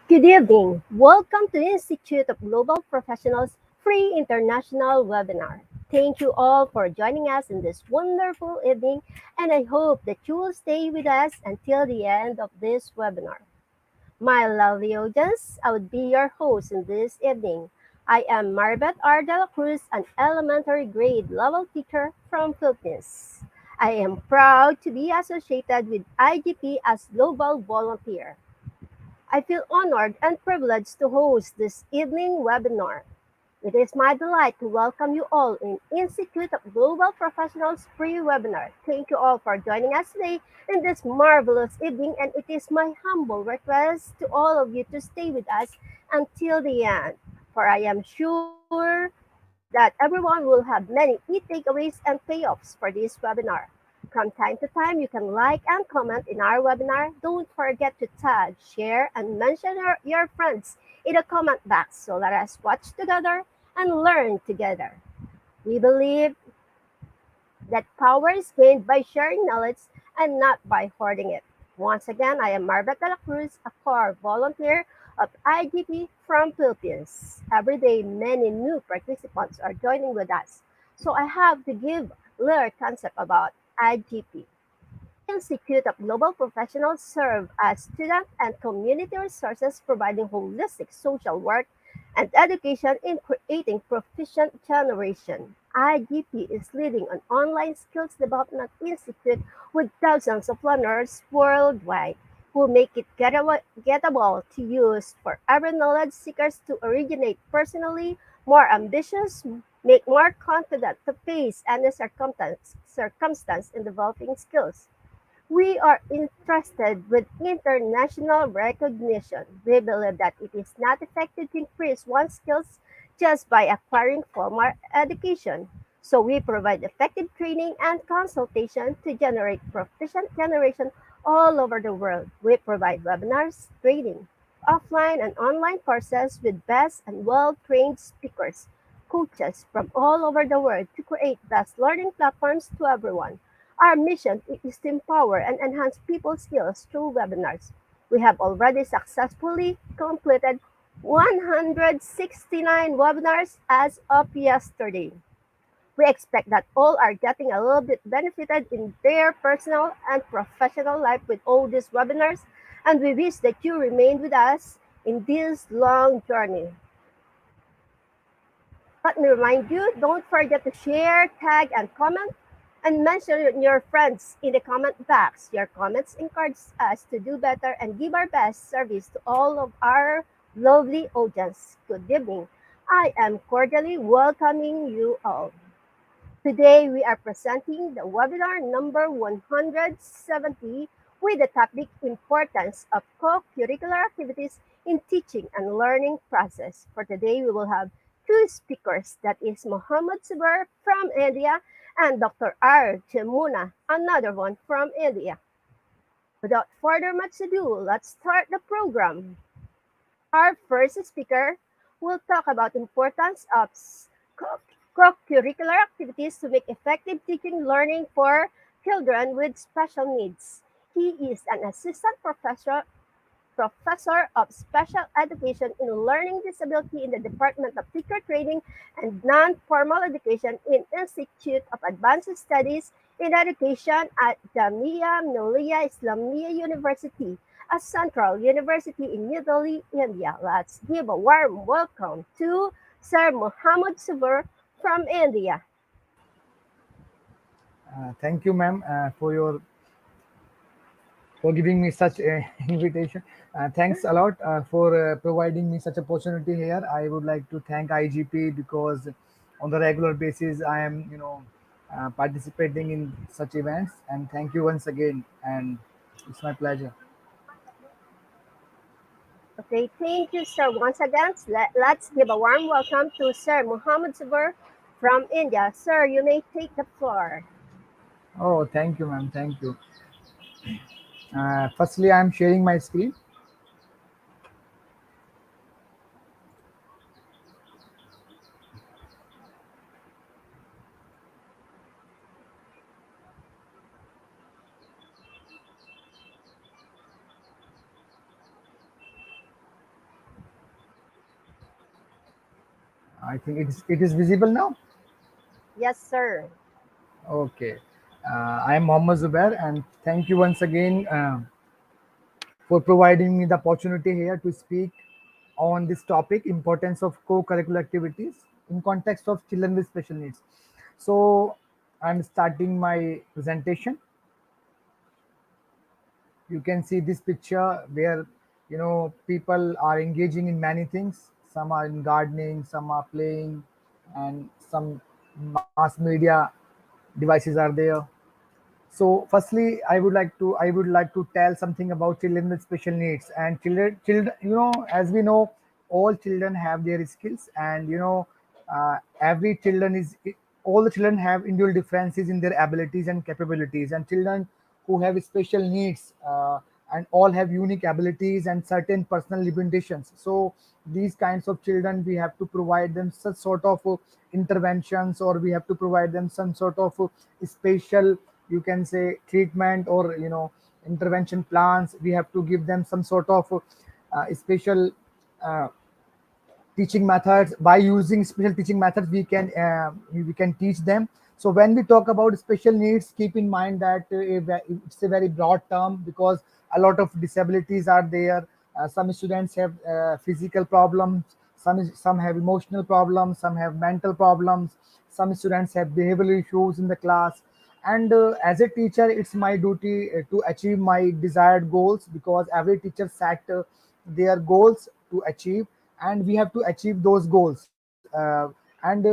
Good evening. Welcome to Institute of Global Professionals free international webinar. Thank you all for joining us in this wonderful evening, and I hope that you will stay with us until the end of this webinar. My lovely audience, I would be your host in this evening. I am Maribeth R. De La Cruz, an elementary grade level teacher from Philippines. I am proud to be associated with IGP as Global Volunteer. I feel honored and privileged to host this evening webinar. It is my delight to welcome you all in Institute of Global Professionals free webinar. Thank you all for joining us today in this marvelous evening, and it is my humble request to all of you to stay with us until the end, for I am sure that everyone will have many key takeaways and payoffs for this webinar. From time to time, you can like and comment in our webinar. Don't forget to tag, share, and mention your friends in the comment box. So let us watch together and learn together. We believe that power is gained by sharing knowledge and not by hoarding it. Once again, I am Maribeth de la Cruz, a core volunteer of IGP from Philippines. Every day, many new participants are joining with us. So I have to give a little concept about IGP. Institute of Global Professionals serve as student and community resources providing holistic social work and education in creating proficient generation. IGP is leading an online skills development institute with thousands of learners worldwide who make it gettable to use for every knowledge seekers to originate personally, more ambitious, make more confident to face any circumstance in developing skills. We are interested with international recognition. We believe that it is not effective to increase one's skills just by acquiring formal education. So we provide effective training and consultation to generate proficient generation all over the world. We provide webinars, training, offline and online courses with best and well-trained speakers, coaches from all over the world to create best learning platforms to everyone. Our mission is to empower and enhance people's skills through webinars. We have already successfully completed 169 webinars as of yesterday. We expect that all are getting a little bit benefited in their personal and professional life with all these webinars, and we wish that you remain with us in this long journey. Let me remind you, don't forget to share, tag, and comment, and mention your friends in the comment box. Your comments encourage us to do better and give our best service to all of our lovely audience. Good evening. I am cordially welcoming you all. Today, we are presenting the webinar number 170 with the topic Importance of Co-Curricular Activities in Teaching and Learning Process. For today, we will have two speakers, that is Mohammed Zubair from India and Dr. R. Jamuna, another one from India. Without further much ado, let's start the program. Our first speaker will talk about importance of co-curricular activities to make effective teaching learning for children with special needs. He is an assistant professor of special education in learning disability in the Department of Teacher Training and Non-Formal Education in Institute of Advanced Studies in Education at Jamia Millia Islamia University, a central university in New Delhi, India. Let's give a warm welcome to Sir Muhammad Subur from India. Thank you, ma'am, for giving me such a invitation. Thanks a lot for providing me such opportunity here. I would like to thank IGP because on the regular basis I am, participating in such events. And thank you once again. And it's my pleasure. Okay, thank you, sir. Once again, let's give a warm welcome to Sir Muhammad Subur from India. Sir, you may take the floor. Oh, thank you, ma'am. Thank you. Firstly, I am sharing my screen. I think it is visible now. Yes, sir. Okay. I am Mohammed Zubair, and thank you once again for providing me the opportunity here to speak on this topic, importance of co-curricular activities in context of children with special needs. So I'm starting my presentation. You can see this picture where people are engaging in many things. Some are in gardening, some are playing, and some mass media devices are there. So, firstly, I would like to tell something about children with special needs. And children, as we know, all children have their skills, and every children is all the children have individual differences in their abilities and capabilities. And children who have special needs and all have unique abilities and certain personal limitations. So, these kinds of children, we have to provide them such sort of interventions, or we have to provide them some sort of special, you can say, treatment, or intervention plans. We have to give them some sort of special uh, teaching methods. By using special teaching methods, we can teach them. So when we talk about special needs, keep in mind that it's a very broad term, because a lot of disabilities are there. Some students have physical problems, some have emotional problems, some have mental problems, some students have behavioral issues in the class. And as a teacher, it's my duty to achieve my desired goals, because every teacher set their goals to achieve, and we have to achieve those goals. And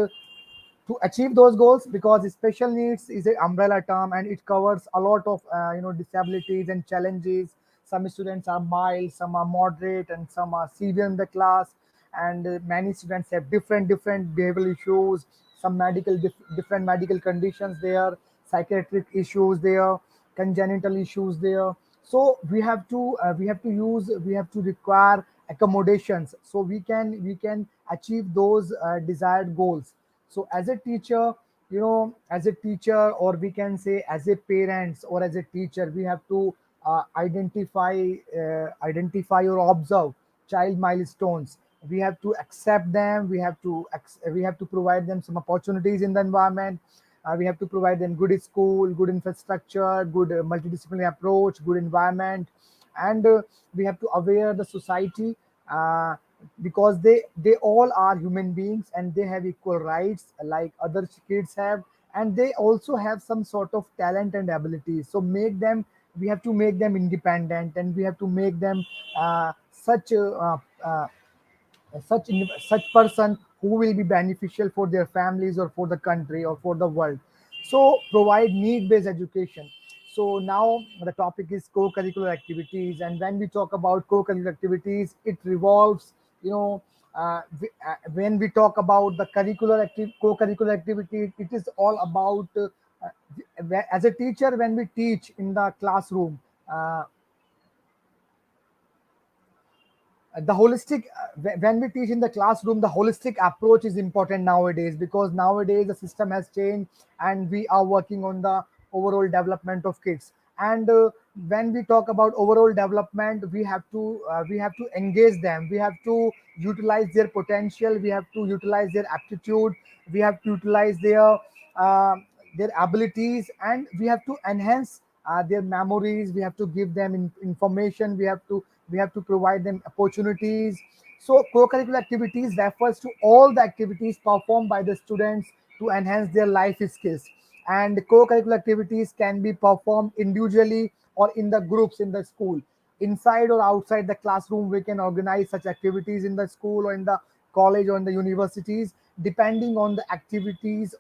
To achieve those goals, because special needs is an umbrella term, and it covers a lot of disabilities and challenges. Some students are mild, some are moderate, and some are severe in the class. And many students have different behavioral issues, some different medical conditions there, psychiatric issues there, congenital issues there. So we have to require accommodations, so we can achieve those desired goals. So as a teacher, or we can say as a parents or as a teacher, we have to identify or observe child milestones. We have to accept them. We have to provide them some opportunities in the environment. We have to provide them good school, good infrastructure, good multidisciplinary approach, good environment. And we have to aware the society, uh, because they all are human beings, and they have equal rights like other kids have. And they also have some sort of talent and abilities. So we have to make them independent, and we have to make them such person who will be beneficial for their families, or for the country, or for the world. So provide need based education. So now the topic is co-curricular activities, and when we talk about co-curricular activities, it revolves, when we talk about the co-curricular activity, it is all about as a teacher, when we teach in the classroom, the holistic when we teach in the classroom, the holistic approach is important nowadays, because nowadays the system has changed, and we are working on the overall development of kids. And when we talk about overall development, we have to engage them. We have to utilize their potential. We have to utilize their aptitude. We have to utilize uh, their abilities, and we have to enhance their memories. We have to give them information. We have to provide them opportunities. So co-curricular activities refers to all the activities performed by the students to enhance their life skills. And co-curricular activities can be performed individually or in the groups in the school. Inside or outside the classroom, we can organize such activities in the school, or in the college, or in the universities, depending on the activities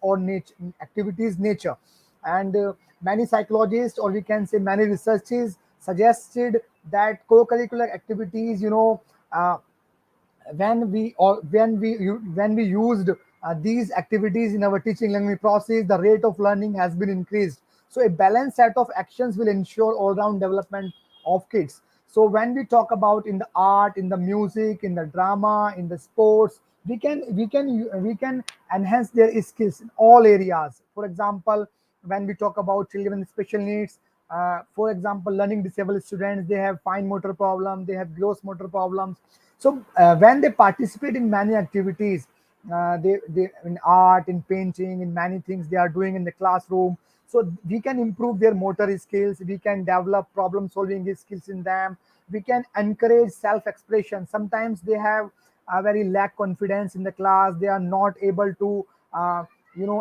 nature. And many psychologists, or we can say many researchers, suggested that co-curricular activities, uh, when we used these activities in our teaching learning process, the rate of learning has been increased. So a balanced set of actions will ensure all round development of kids. So when we talk about in the art, in the music, in the drama, in the sports, we can enhance their skills in all areas. For example, when we talk about children with special needs, for example, learning disabled students, they have fine motor problem, they have gross motor problems. So when they participate in many activities, they in art, in painting, in many things they are doing in the classroom. So we can improve their motor skills, we can develop problem solving skills in them, we can encourage self expression. Sometimes they have a very lack confidence in the class, they are not able to uh,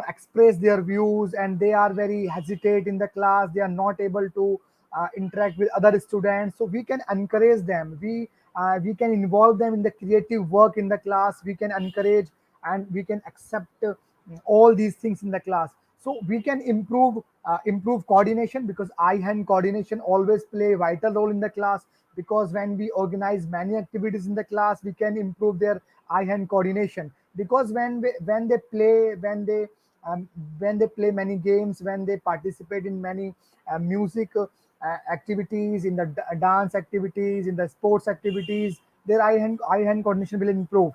express their views, and they are very hesitate in the class, they are not able to interact with other students. So we can encourage them, we can involve them in the creative work in the class, we can encourage and we can accept all these things in the class. So we can improve coordination, because eye hand coordination always play a vital role in the class, because when we organize many activities in the class, we can improve their eye hand coordination. Because when they play, um, when they play many games, when they participate in many music activities, in the dance activities, in the sports activities, their eye hand coordination will improve.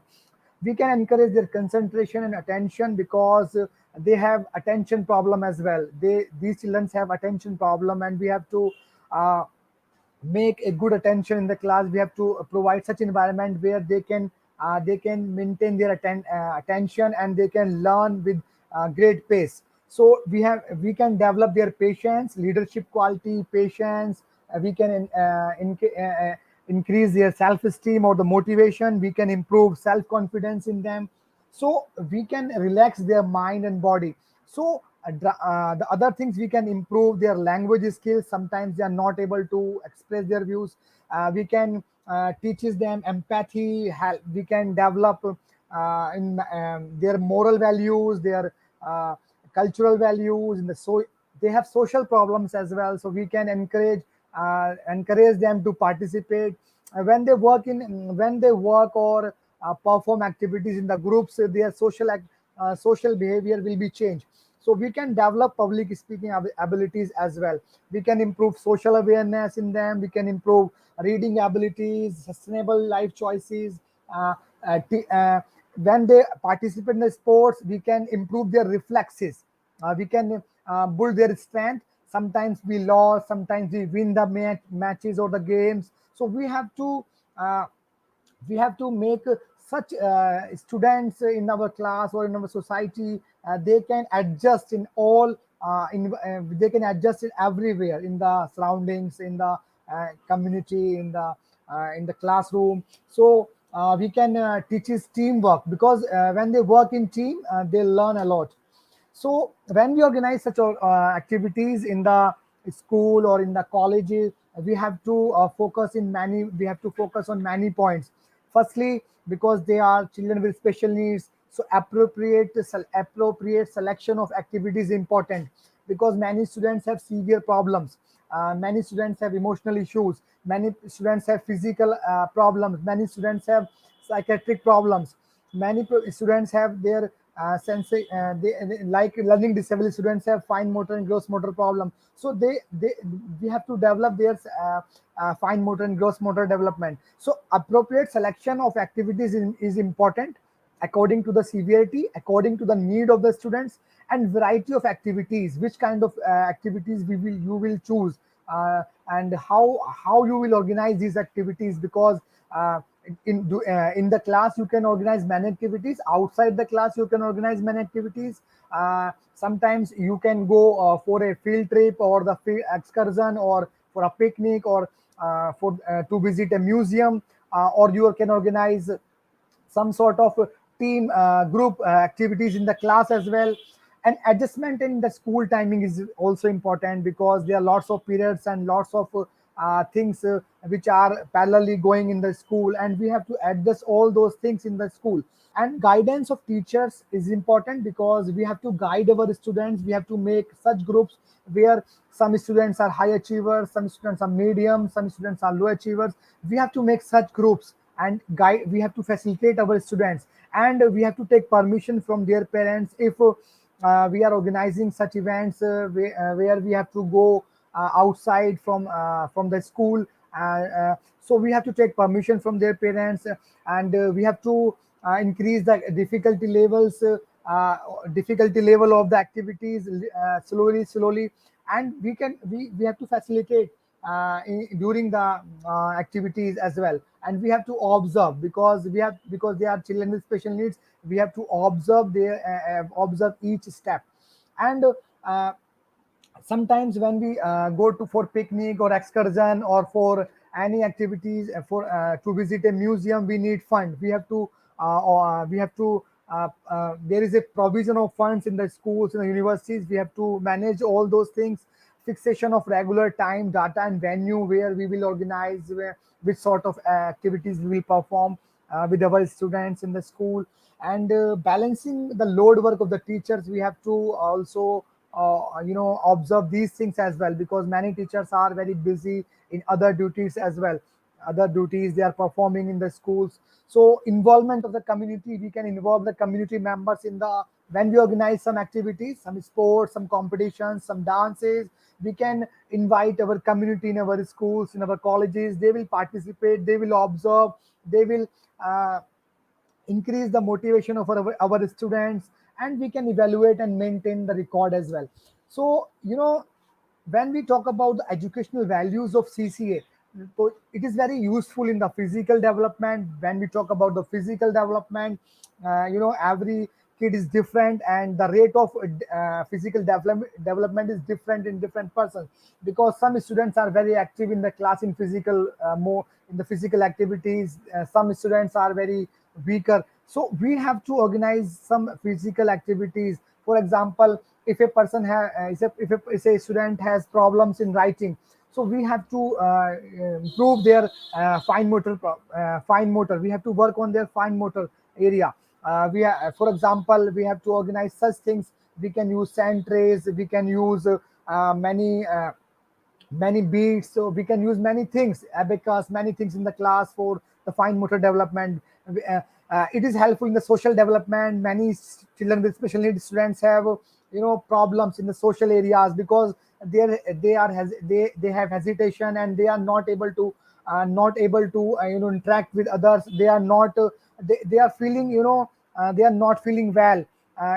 We can encourage their concentration and attention, because they have attention problem as well. These children have attention problem, and we have to uh, make a good attention in the class. We have to provide such environment where they can maintain their attention, and they can learn with great pace. So we can develop their patience, leadership quality, patience. We can increase their self esteem or the motivation. We can improve self confidence in them. So we can relax their mind and body. So the other things, we can improve their language skills. Sometimes they are not able to express their views. We can teaches them empathy. We can develop in their moral values, their cultural values. In the so they have social problems as well. So we can encourage them to participate when they work or perform activities in the groups. Their social behavior will be changed. So we can develop public speaking abilities as well. We can improve social awareness in them, we can improve reading abilities, sustainable life choices. uh, when they participate in the sports, we can improve their reflexes. We can build their strength. Sometimes we lost, sometimes we win the matches or the games. So uh, we have to make such students in our class or in our society. They can adjust in all they can adjust it everywhere, in the surroundings, in the community, in the classroom. So we can teach is teamwork, because when they work in team, they learn a lot. So when we organize such activities in the school or in the colleges, we have to focus on many points. Firstly, because they are children with special needs, so appropriate selection of activities is important, because many students have severe problems. Many students have emotional issues, many students have physical problems, many students have psychiatric problems, many students have their like learning disability students have fine motor and gross motor problem. So they we have to develop their fine motor and gross motor development. So appropriate selection of activities is important, according to the severity, according to the need of the students, and variety of activities, which kind of activities you will choose, and how you will organize these activities. Because in the class you can organize many activities, outside the class you can organize many activities. Sometimes you can go for a field trip or the field excursion, or for a picnic, or for to visit a museum, or you can organize some sort of team group activities in the class as well. And adjustment in the school timing is also important, because there are lots of periods and lots of things which are parallelly going in the school, and we have to adjust all those things in the school. And guidance of teachers is important, because we have to guide our students. We have to make such groups where some students are high achievers, some students are medium, some students are low achievers. We have to make such groups and guide. We have to facilitate our students, and we have to take permission from their parents if we are organizing such events where we have to go outside from the school. So we have to take permission from their parents, and we have to increase the uh, difficulty level of the activities slowly. And we have to facilitate during the activities as well. And we have to observe, because they are children with special needs. We have to observe their observe each step. And uh, sometimes when we go to for picnic or excursion or for any activities, for to visit a museum, we need fund. We have to there is a provision of funds in the schools and the universities. We have to manage all those things. Fixation of regular time, data, and venue where we will organize, which sort of activities we will perform with our students in the school. And balancing the load work of the teachers, we have to also observe these things as well, because many teachers are very busy in other duties as well, other duties they are performing in the schools. So involvement of the community, we can involve the community members in the, when we organize some activities, some sports, some competitions, some dances, we can invite our community in our schools, in our colleges. They will participate, they will observe, they will uh, increase the motivation of our students, and we can evaluate and maintain the record as well. So when we talk about the educational values of CCA, so it is very useful in the physical development. When we talk about the physical development, every kid is different, and the rate of physical development is different in different persons, because some students are very active in the class in physical, more in the physical activities. Some students are very weaker. So we have to organize some physical activities. For example, if a person if a student has problems in writing, so we have to improve their fine motor. We have to work on their fine motor area. For example, we have to organize such things. We can use sand trays, we can use many beats, so we can use many things, abacus, many things in the class for the fine motor development. It is helpful in the social development. Many children with special needs students have problems in the social areas, because they have hesitation, and they are not able to interact with others. They are not they are feeling, they are not feeling well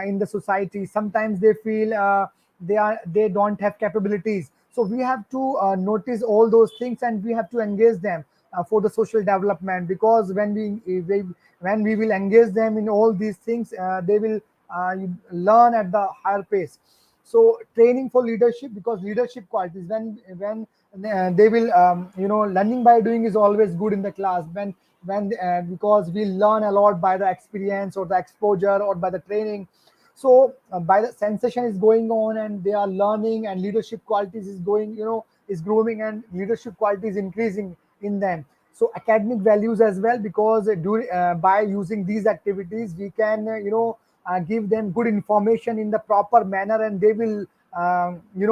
in the society. Sometimes they feel they don't have capabilities. So we have to notice all those things, and we have to engage them for the social development, because when we will engage them in all these things, they will learn at the higher pace. So training for leadership, because leadership qualities, when they will learning by doing is always good in the class. When because we learn a lot by the experience or the exposure or by the training. So by the sensation is going on, and they are learning, and leadership qualities is going, is growing, and leadership quality is increasing in them. So academic values as well, because by using these activities, we can give them good information in the proper manner, and they will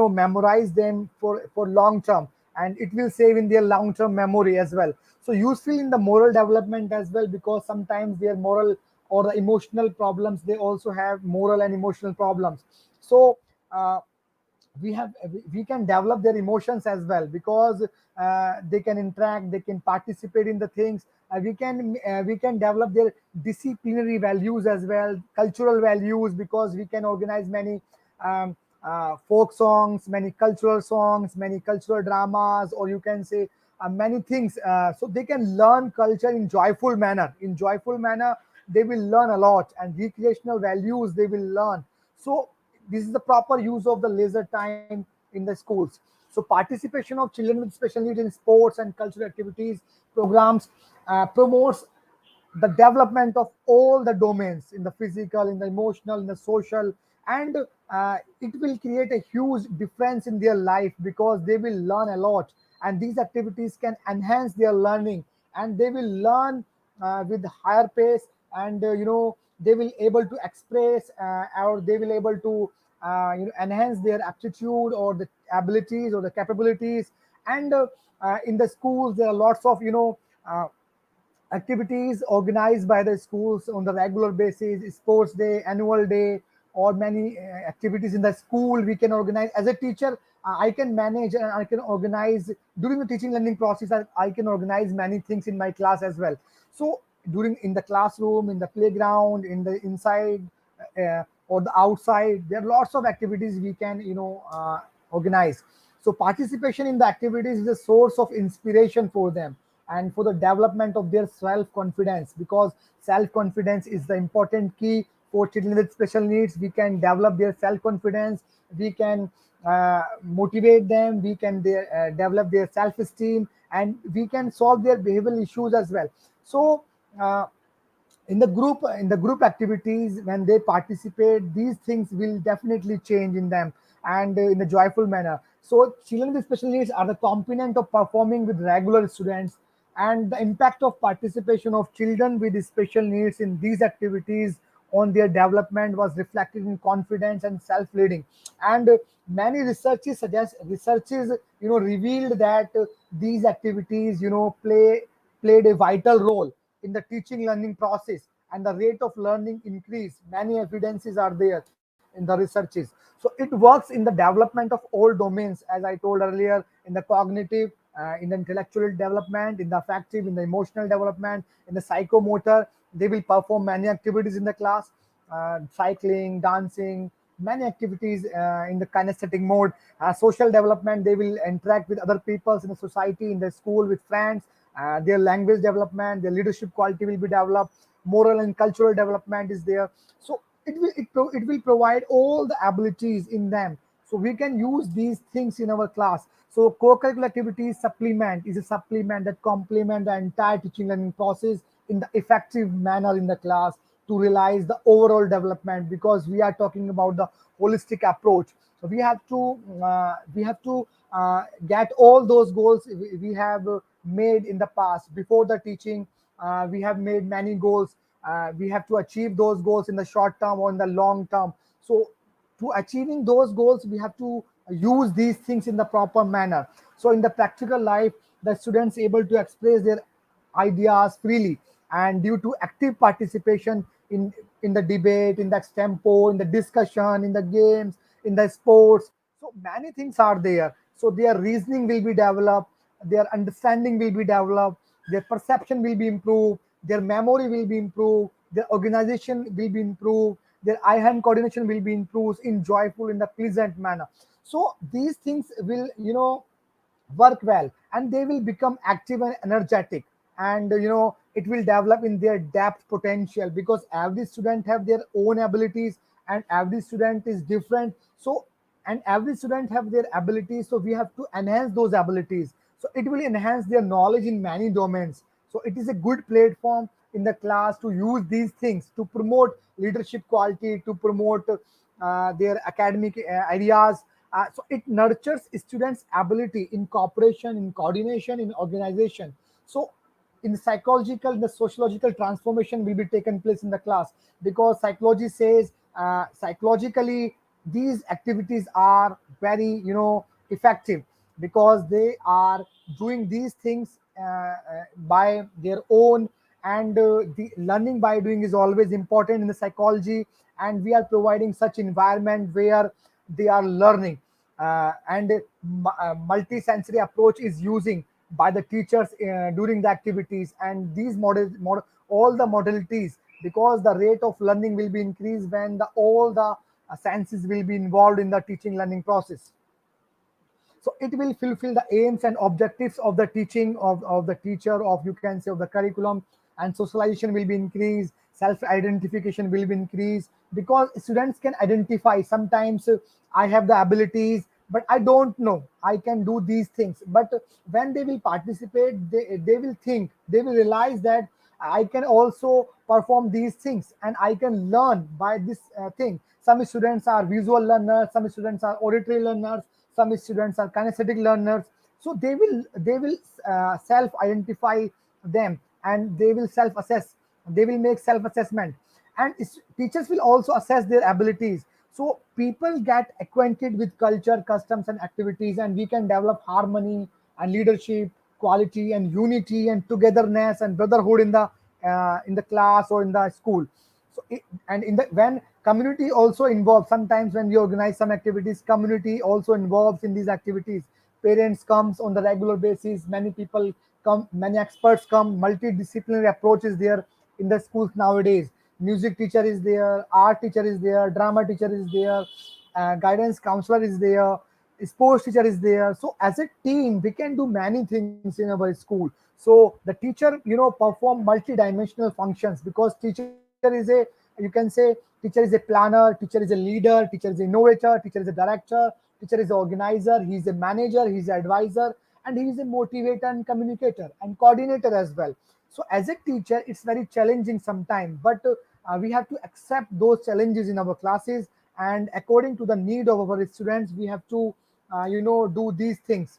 memorize them for long term, and it will save in their long term memory as well. So useful in the moral development as well, because sometimes their moral or the emotional problems, they also have moral and emotional problems. So uh, we can develop their emotions as well, because they can interact, they can participate in the things. We can develop their disciplinary values as well, cultural values, because we can organize many folk songs, many cultural songs, many cultural dramas, or you can say many things. So they can learn culture in joyful manner. They will learn a lot, and recreational values they will learn. So this is the proper use of the leisure time in the schools. So participation of children with special needs in sports and cultural activities programs promotes the development of all the domains, in the physical, in the emotional, in the social. And it will create a huge difference in their life, because they will learn a lot, and these activities can enhance their learning, and they will learn with higher pace. And they will able to express, or they will able to enhance their aptitude or the abilities or the capabilities. And in the schools there are lots of activities organized by the schools on the regular basis, sports day, annual day, or many activities in the school we can organize. As a teacher, I can manage and I can organize during the teaching learning process. I can organize many things in my class as well. So during, in the classroom, in the playground, in the inside, or the outside, there are lots of activities we can organize. So participation in the activities is a source of inspiration for them and for the development of their self confidence, because self confidence is the important key for children with special needs. We can develop their self confidence, we can motivate them, we can develop their self esteem, and we can solve their behavioral issues as well. So uh, in the group activities, when they participate, these things will definitely change in them, and in a joyful manner. So children with special needs are the component of performing with regular students, and the impact of participation of children with special needs in these activities on their development was reflected in confidence and self-leading. And many researches revealed that these activities played a vital role in the teaching learning process, and the rate of learning increase. Many evidences are there in the researches. So it works in the development of all domains, as I told earlier, in the cognitive, in the intellectual development, in the affective, in the emotional development, in the psychomotor. They will perform many activities in the class, cycling, dancing, many activities in the kinesthetic mode. Social development, they will interact with other peoples in the society, in the school, with friends. Their language development, their leadership quality will be developed. Moral and cultural development is there. So it will provide all the abilities in them. So we can use these things in our class. So co-curricular activities supplement is a supplement that complement the entire teaching learning process in the effective manner in the class, to realize the overall development, because we are talking about the holistic approach. So we have to get all those goals we have made in the past. Before the teaching, we have made many goals. We have to achieve those goals in the short term or in the long term. So to achieving those goals, we have to use these things in the proper manner. So in the practical life, the students able to express their ideas freely, and due to active participation in the debate, in the extempo, in the discussion, in the games, in the sports. So many things are there. So their reasoning will be developed, their understanding will be developed, their perception will be improved, their memory will be improved, their organization will be improved, their eye hand coordination will be improved in joyful, in the pleasant manner. So these things will work well, and they will become active and energetic. And it will develop in their depth potential, because every student have their own abilities, and every student is different. So and every student have their abilities, so we have to enhance those abilities. So it will enhance their knowledge in many domains. So it is a good platform in the class to use these things to promote leadership quality, to promote their academic ideas. So it nurtures students' ability in cooperation, in coordination, in organization. So in the sociological transformation will be taken place in the class, because psychology says psychologically these activities are very effective, because they are doing these things by their own. And the learning by doing is always important in the psychology, and we are providing such environment where they are learning. And multi-sensory approach is using by the teachers during the activities, and these all the modalities, because the rate of learning will be increased when all the senses will be involved in the teaching learning process. So it will fulfill the aims and objectives of the teaching of the teacher, of, you can say, of the curriculum. And socialization will be increased, self identification will be increased, because students can identify sometimes, I have the abilities, but I don't know I can do these things. But when they will participate, they will think, they will realize that I can also perform these things, and I can learn by this thing. Some students are visual learners, some students are auditory learners, some students are kinesthetic learners. So they will self identify them, and they will self assess, they will make self assessment. And teachers will also assess their abilities. So people get acquainted with culture, customs, and activities, and we can develop harmony and leadership quality and unity and togetherness and brotherhood in the class or in the school. So and in the when community also involved, sometimes when we organize some activities, community also involves in these activities. Parents comes on the regular basis, many people come, many experts come, multidisciplinary approach is there in the schools nowadays. Music teacher is there, art teacher is there, drama teacher is there, guidance counselor is there, sports teacher is there. So as a team, we can do many things in our school. So the teacher, perform multi-dimensional functions, because teacher is a, you can say, teacher is a planner, teacher is a leader, teacher is an innovator, teacher is a director, teacher is an organizer, he is a manager, he is an advisor, and he is a motivator and communicator and coordinator as well. So as a teacher, it's very challenging sometimes, but we have to accept those challenges in our classes, and according to the need of our students, we have to do these things.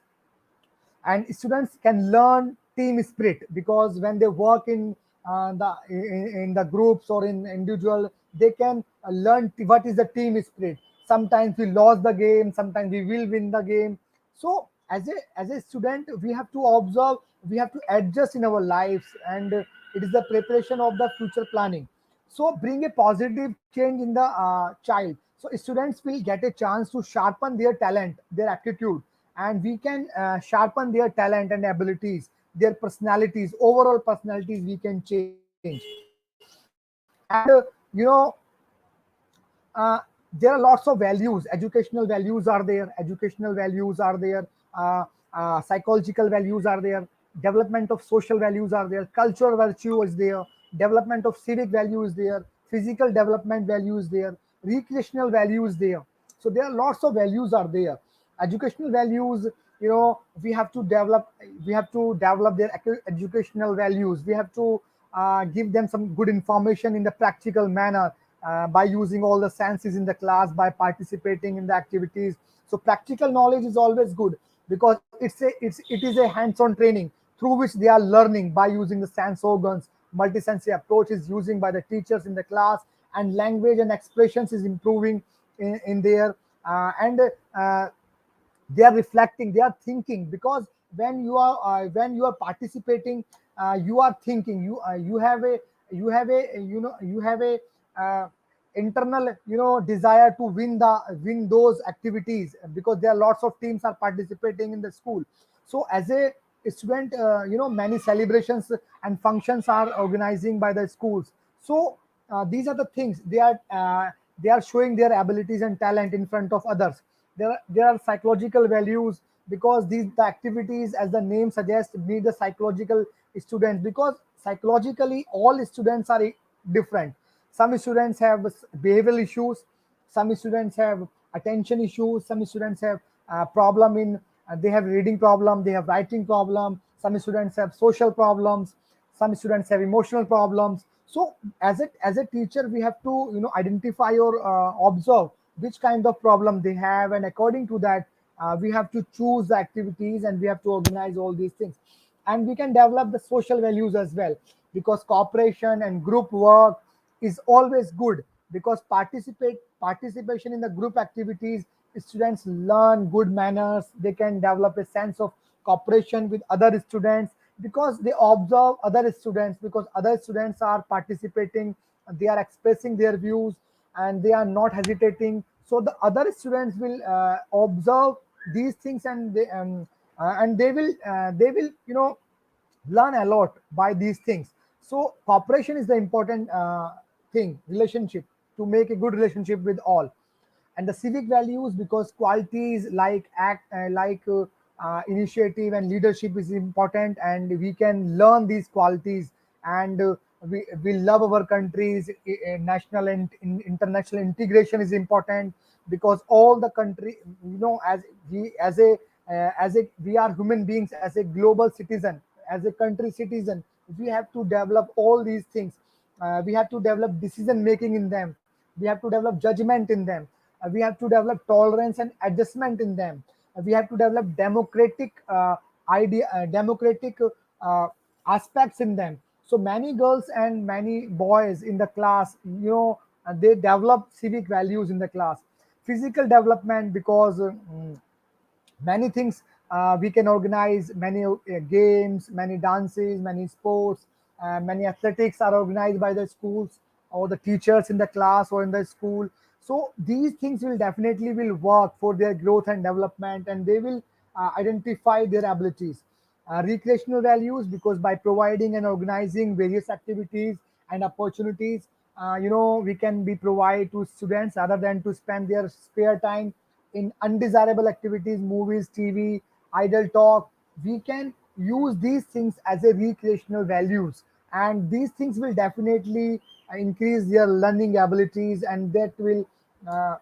And students can learn team spirit, because when they work in the groups or in individual, they can learn what is the team spirit. Sometimes we lost the game, sometimes we will win the game. So as a student, we have to observe, we have to adjust in our lives, and it is the preparation of the future planning. So bring a positive change in the child. So students will get a chance to sharpen their talent, their aptitude, and we can sharpen their talent and abilities, their personalities, overall personalities we can change. And there are lots of values, educational values are there, psychological values are there, development of social values are there, cultural virtue is there, development of civic value is there, physical development value is there, recreational value is there. So there are lots of values are there. Educational values, we have to develop their educational values. We have to give them some good information in the practical manner, by using all the senses in the class, by participating in the activities. So practical knowledge is always good, because it is a hands-on training through which they are learning by using the sense organs. Multisensory approach is using by the teachers in the class, and language and expressions is improving in there. And they are reflecting, they are thinking, because when you are participating, you are thinking, you have a uh, internal desire to win those activities, because there are lots of teams are participating in the school. So as a student, many celebrations and functions are organizing by the schools. So these are the things, they are showing their abilities and talent in front of others. There are psychological values, because these the activities, as the name suggests, need the psychological students, because psychologically all students are different. Some students have behavioral issues, some students have attention issues, some students have problem in they have reading problem, they have writing problem, some students have social problems, some students have emotional problems. So as a teacher, we have to identify or observe which kind of problem they have, and according to that, we have to choose the activities, and we have to organize all these things. And we can develop the social values as well, because cooperation and group work is always good, because participation in the group activities, students learn good manners, they can develop a sense of cooperation with other students, because they observe other students, because other students are participating, they are expressing their views, and they are not hesitating. So the other students will observe these things, and they will learn a lot by these things. So cooperation is the important thing, relationship, to make a good relationship with all. And the civic values, because qualities like initiative and leadership is important, and we can learn these qualities. And we love our countries. National and international integration is important, because all the country, as a we are human beings, as a global citizen, as a country citizen, we have to develop all these things. We have to develop decision making in them, we have to develop judgment in them, we have to develop tolerance and adjustment in them. We have to develop democratic uh, aspects in them. So many girls and many boys in the class, they develop civic values in the class. Physical development, because many things, we can organize many games, many dances, many sports, many athletics are organized by the schools or the teachers in the class or in the school. So these things will definitely will work for their growth and development, and they will identify their abilities. Recreational values, because by providing and organizing various activities and opportunities, we can be provide to students, other than to spend their spare time, in undesirable activities, movies, TV, idle talk. We can use these things as a recreational values, and these things will definitely increase their learning abilities, and that will uh,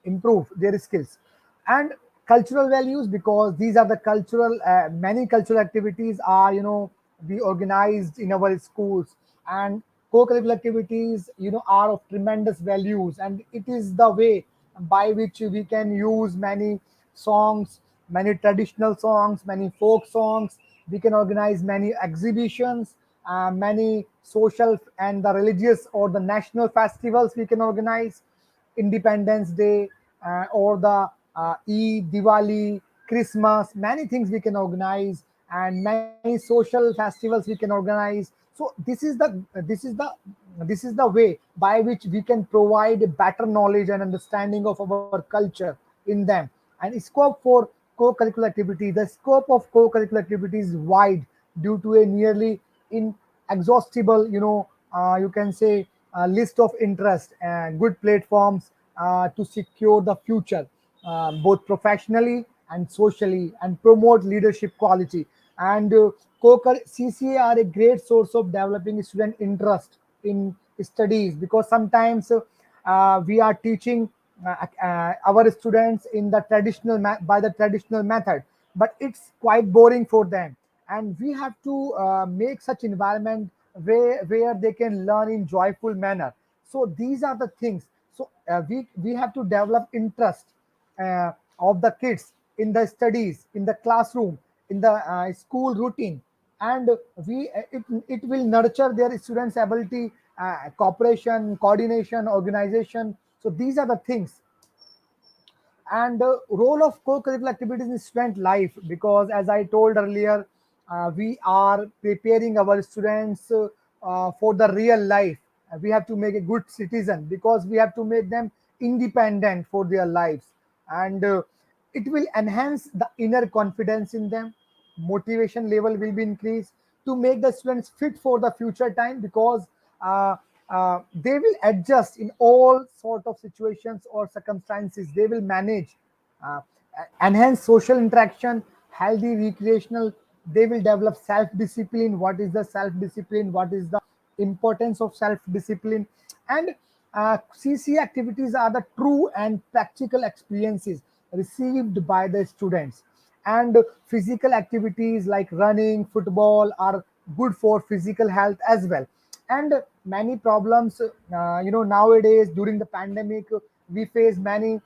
improve their skills. And cultural values, because these are the cultural many cultural activities are, we organized in our schools. And co-curricular activities, are of tremendous values, and it is the way by which we can use many songs, many traditional songs, many folk songs. We can organize many exhibitions, many social and the religious or the national festivals we can organize. Independence Day, or the Eid, Diwali, Christmas, many things we can organize, and many social festivals we can organize. So this is the way by which we can provide a better knowledge and understanding of our culture in them. And scope for co-curricular activity, the scope of co-curricular activity is wide due to a nearly inexhaustible, you can say, list of interest and good platforms to secure the future, both professionally and socially, and promote leadership quality. And CCA are a great source of developing student interest in studies, because sometimes we are teaching our students in the by the traditional method, but it's quite boring for them. And we have to make such environment where they can learn in joyful manner. So these are the things. So we have to develop interest of the kids in the studies, in the classroom, in the school routine. And it will nurture their students ability, cooperation, coordination, organization. So these are the things. And role of co-curricular activities in student life, because as I told earlier, we are preparing our students for the real life. We have to make a good citizen, because we have to make them independent for their lives. And it will enhance the inner confidence in them. Motivation level will be increased to make the students fit for the future time, because uh, they will adjust in all sort of situations or circumstances. They will manage, uh, enhance social interaction, healthy recreational. They will develop self discipline. What is the self discipline? What is the importance of self discipline? And CC activities are the true and practical experiences received by the students. And physical activities like running, football are good for physical health as well. And many problems, nowadays during the pandemic, we face many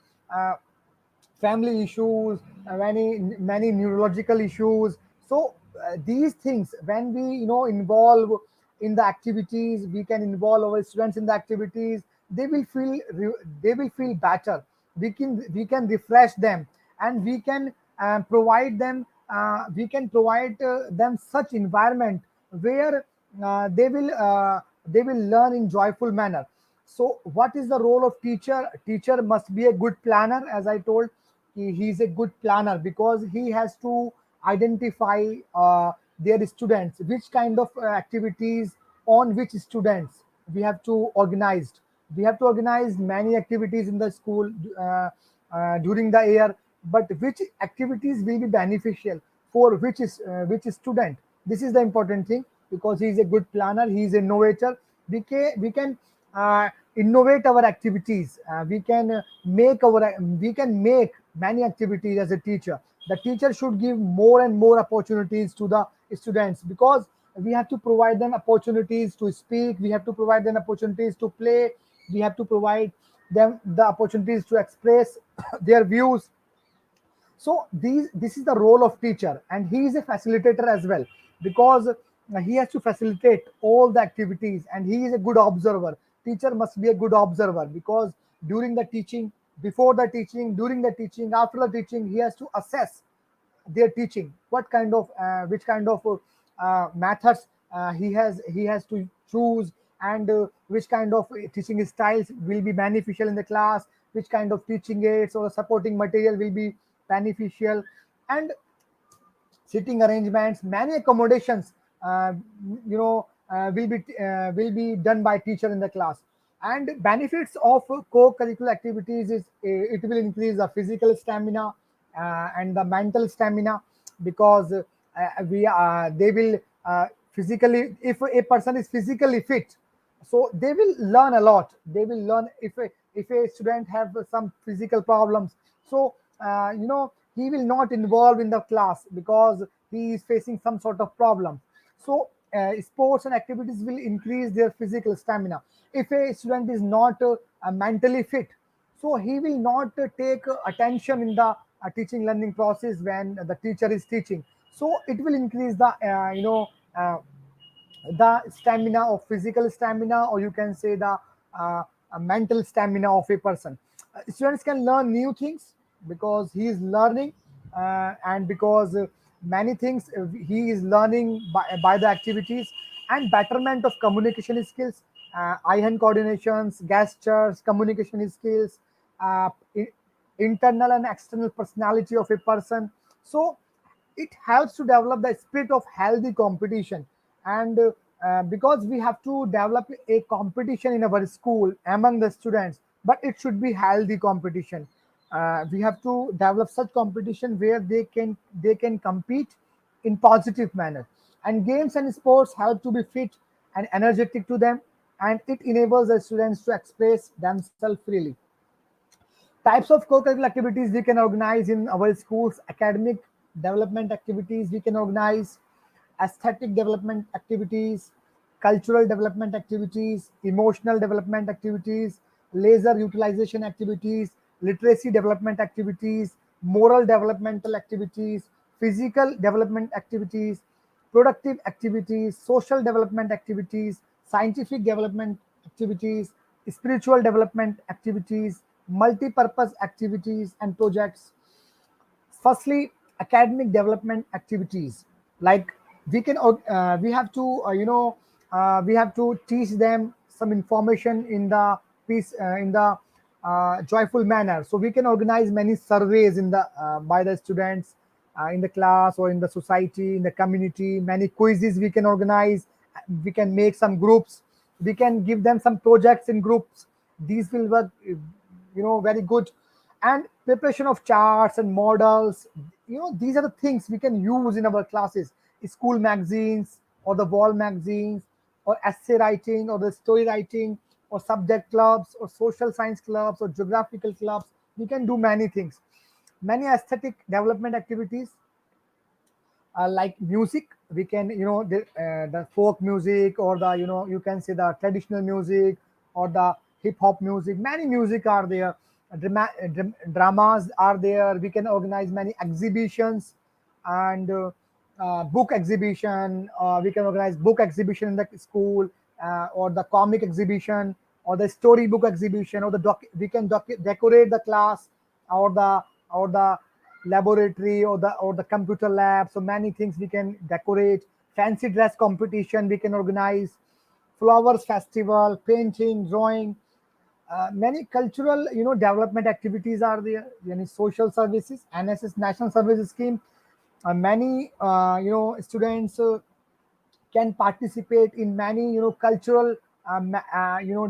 family issues, many neurological issues. So these things, when we involve in the activities, we can involve our students in the activities. They will feel better. We can refresh them, and we can provide them such environment where uh, they will uh, they will learn in joyful manner. So what is the role of teacher? Teacher must be a good planner. As I told, he's a good planner, because he has to identify their students, which kind of activities on which students we have to organize. We have to organize many activities in the school during the year, but which activities will be beneficial for which student? This is the important thing, because he is a good planner, he is an innovator. We can innovate our activities. We can make many activities. As a teacher, the teacher should give more and more opportunities to the students, because we have to provide them opportunities to speak, we have to provide them opportunities to play, we have to provide them the opportunities to express their views. So this is the role of teacher, and he is a facilitator as well, because he has to facilitate all the activities, and he is a good observer. Teacher must be a good observer, because during the teaching, before the teaching, during the teaching, after the teaching, he has to assess their teaching, what kind of which kind of methods he has to choose, and which kind of teaching styles will be beneficial in the class, which kind of teaching aids or supporting material will be beneficial. And sitting arrangements, many accommodations will be done by teacher in the class. And benefits of co-curricular activities is it will increase the physical stamina and the mental stamina, because we they will physically, if a person is physically fit, so they will learn a lot. They will learn, if a student have some physical problems, so he will not involve in the class because he is facing some sort of problem. So sports and activities will increase their physical stamina. If a student is not mentally fit, so he will not take attention in the teaching learning process when the teacher is teaching. So it will increase uh, the stamina of physical stamina, or you can say the mental stamina of a person. Students can learn new things because he is learning, and because many things he is learning by the activities. And betterment of communication skills, eye hand coordinations, gestures, communication skills, uh, i- internal and external personality of a person. So it helps to develop the spirit of healthy competition. And because we have to develop a competition in our school among the students, but it should be healthy competition. We have to develop such competition where they can compete in positive manner. And games and sports help to be fit and energetic to them, and it enables the students to express themselves freely. Types of co-curricular activities we can organize in our schools: academic development activities we can organize, aesthetic development activities, cultural development activities, emotional development activities, laser utilization activities, literacy development activities, moral developmental activities, physical development activities, productive activities, social development activities, scientific development activities, spiritual development activities, multi-purpose activities and projects. Firstly, academic development activities, like we have to we have to teach them some information in the piece in the joyful manner. So we can organize many surveys in the by the students in the class or in the society, in the community. Many quizzes we can organize. We can make some groups. We can give them some projects in groups. These will work very good. And preparation of charts and models, these are the things we can use in our classes. School magazines, or the wall magazines, or essay writing, or the story writing, or subject clubs, or social science clubs, or geographical clubs. We can do many things. Many aesthetic development activities, like music. We can the folk music, or the you can say the traditional music, or the hip hop music. Many music are there. Dramas are there. We can organize many exhibitions. And book exhibition, we can organize book exhibition in the school, or the comic exhibition, or the storybook exhibition, or we can decorate the class, or the laboratory, or the computer lab. So many things we can decorate. Fancy dress competition we can organize. Flowers festival, painting, drawing. Many cultural development activities are there. Social services, NSS, national service scheme. Many students can participate in many cultural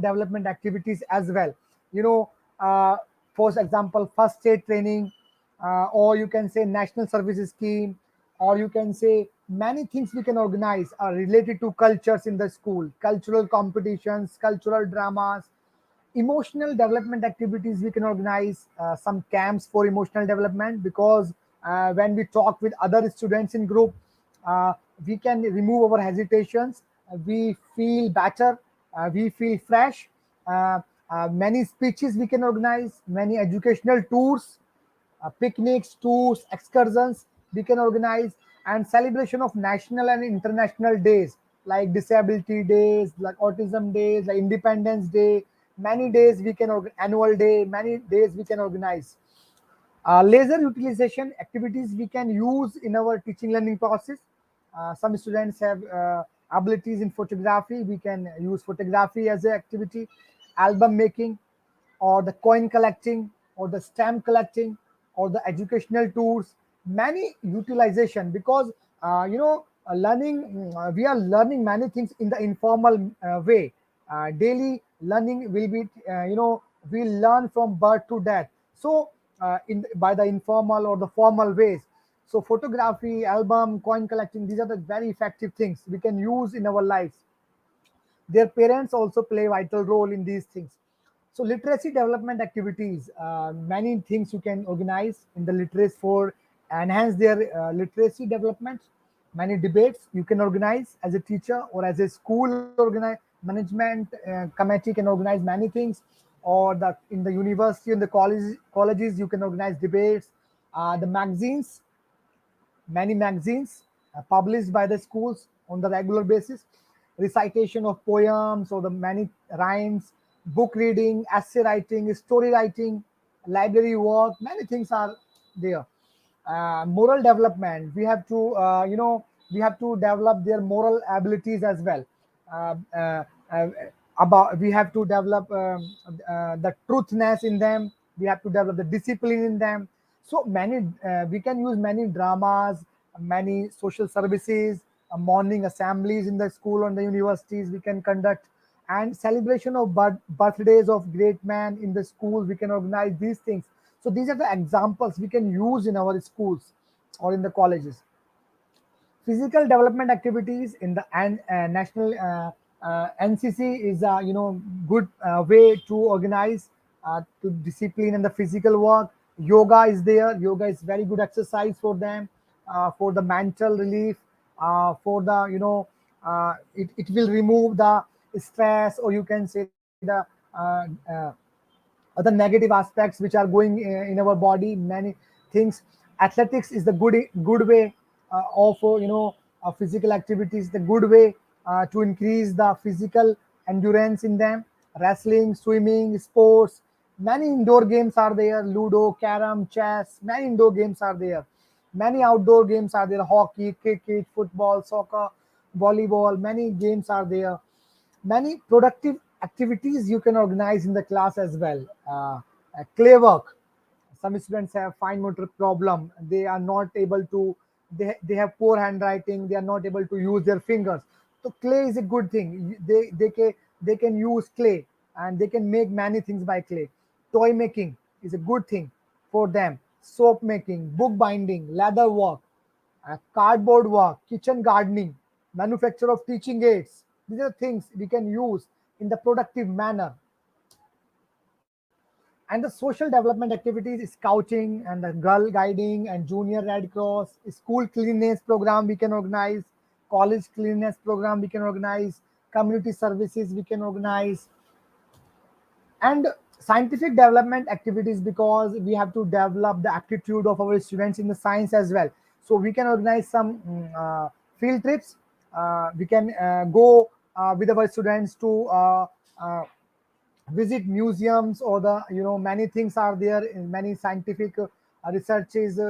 development activities as well. you know uh, for example, first aid training, or you can say national services scheme, or you can say many things we can organize are related to cultures in the school. Cultural competitions, cultural dramas, emotional development activities we can organize. Some camps for emotional development, because when we talk with other students in group, uh, we can remove our hesitations. We feel better. We feel fresh. uh, Many speeches we can organize. Many educational tours, picnics, tours, excursions we can organize. And celebration of national and international days, like disability days, like autism days, like Independence Day. Many days we can annual day. Many days we can organize. Laser utilization activities we can use in our teaching learning process. Some students have abilities in photography. We can use photography as an activity. Album making, or the coin collecting, or the stamp collecting, or the educational tours. Many utilization, because learning we are learning many things in the informal way. Daily learning will be, we learn from birth to death. So in by the informal or the formal ways. So photography, album, coin collecting, these are the very effective things we can use in our lives. Their parents also play a vital role in these things. So literacy development activities, many things you can organize in the literacy for enhance their literacy development. Many debates you can organize as a teacher or as a school management committee can organize many things, or the in the university and the colleges you can organize debates. The magazines, many magazines published by the schools on the regular basis, recitation of poems or the many rhymes, book reading, essay writing, story writing, library work, many things are there. Moral development, we have to we have to develop their moral abilities as well. uh, uh, uh, about we have to develop the truthness in them, we have to develop the discipline in them. So many we can use many dramas, many social services, morning assemblies in the school and the universities we can conduct, and celebration of birthdays of great men in the schools we can organize these things. So these are the examples we can use in our schools or in the colleges. Physical development activities in the national NCC is a good way to organize to discipline and the physical work. Yoga is there. Yoga is very good exercise for them, for the mental relief, for the it will remove the stress, or you can say the other negative aspects which are going in our body, many things. Athletics is the good way of physical activities, the good way to increase the physical endurance in them. Wrestling, swimming, sports, many indoor games are there: ludo, carom, chess, many indoor games are there. Many outdoor games are there: hockey, cricket, football, soccer, volleyball, many games are there. Many productive activities you can organize in the class as well. Clay work, some students have fine motor problem, they are not able to, they have poor handwriting, they are not able to use their fingers. So clay is a good thing, they can use clay and they can make many things by clay. Toy making is a good thing for them. Soap making, book binding, leather work, cardboard work, kitchen gardening, manufacture of teaching aids. These are things we can use in the productive manner. And the social development activities, scouting and the girl guiding and junior red cross, school cleanliness program we can organize, college cleanliness program we can organize, community services we can organize, and scientific development activities, because we have to develop the aptitude of our students in the science as well. So we can organize some field trips. We can go with our students to uh, visit museums, or the many things are there in many scientific researches,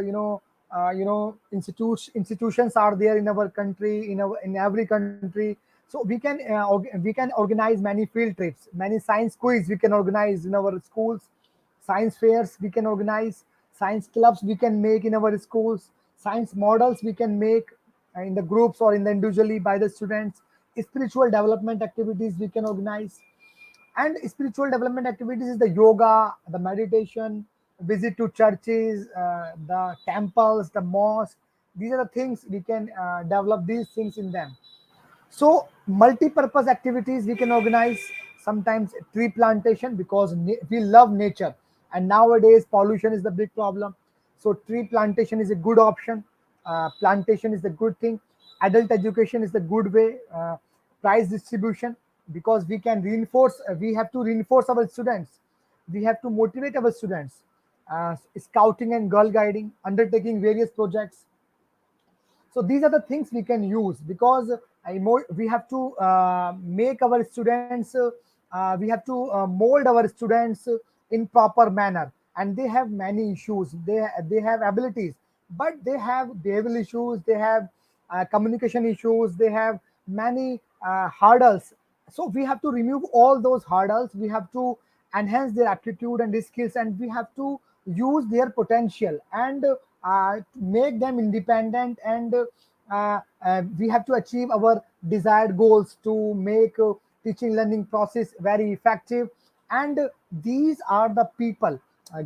institutions are there in our country, in every country. So we can organize many field trips, many science quiz we can organize in our schools, science fairs we can organize, science clubs we can make in our schools, science models we can make in the groups or in the individually by the students. Spiritual development activities we can organize. And spiritual development activities is the yoga, the meditation, visit to churches, the temples, the mosque. These are the things we can develop these things in them. So multi-purpose activities we can organize. Sometimes tree plantation, because we love nature, and nowadays pollution is the big problem. So tree plantation is a good option. Plantation is the good thing. Adult education is the good way. Prize distribution, because we can reinforce. We have to reinforce our students. We have to motivate our students. Scouting and girl guiding, undertaking various projects. So these are the things we can use, because we have to make our students we have to mold our students in proper manner, and they have many issues, they have abilities, but they have behavioral issues, they have communication issues, they have many hurdles. So we have to remove all those hurdles, we have to enhance their aptitude and skills, and we have to use their potential and make them independent, and we have to achieve our desired goals to make teaching learning process very effective. And these are the people,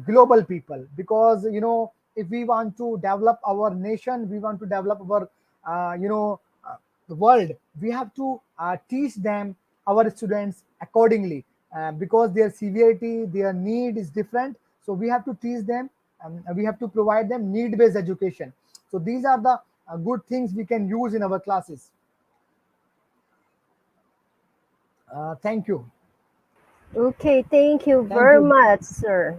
global people, because if we want to develop our nation, we want to develop our the world, we have to teach them, our students, accordingly, because their severity, their need is different. So we have to teach them, we have to provide them need based education. So these are the good things we can use in our classes. Thank you. Okay, thank you Thank very you. much, sir.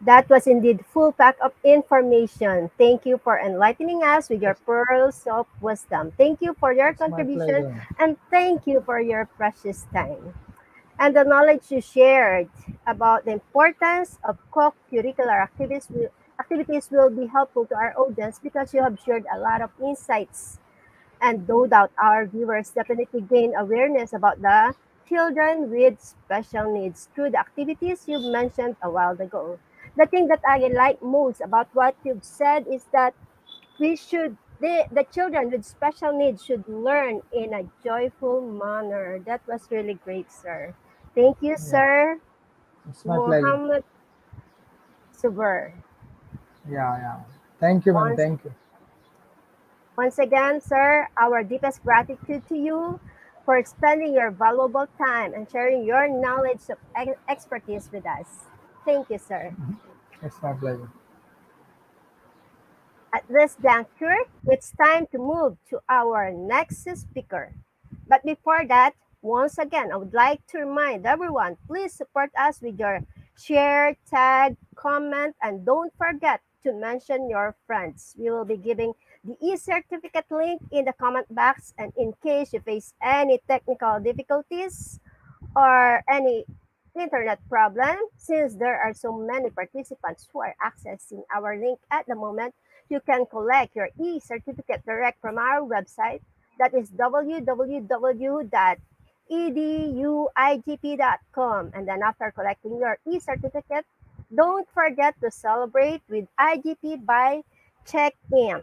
That was indeed full pack of information. Thank you for enlightening us with your It's, pearls of wisdom. Thank you for your it's my contribution pleasure. and thank you for your precious time. And the knowledge you shared about the importance of co-curricular activities will be helpful to our audience because you have shared a lot of insights. And no doubt our viewers definitely gain awareness about the children with special needs through the activities you mentioned a while ago. The thing that I like most about what you've said is that the children with special needs should learn in a joyful manner. That was really great, sir. Thank you, Yeah, sir. it's my pleasure. Mohammed Suber. Yeah, yeah. Thank you, man. Once Thank you. Once again, sir, our deepest gratitude to you for spending your valuable time and sharing your knowledge of expertise with us. Thank you, sir. It's my pleasure. At this juncture, it's time to move to our next speaker. But before that, once again, I would like to remind everyone, please support us with your share, tag, comment, and don't forget to mention your friends. We will be giving the e-certificate link in the comment box, and in case you face any technical difficulties, or any internet problem, since there are so many participants who are accessing our link at the moment, you can collect your e-certificate direct from our website. That is www.eduigp.com. And then after collecting your e-certificate, don't forget to celebrate with IGP by check-in.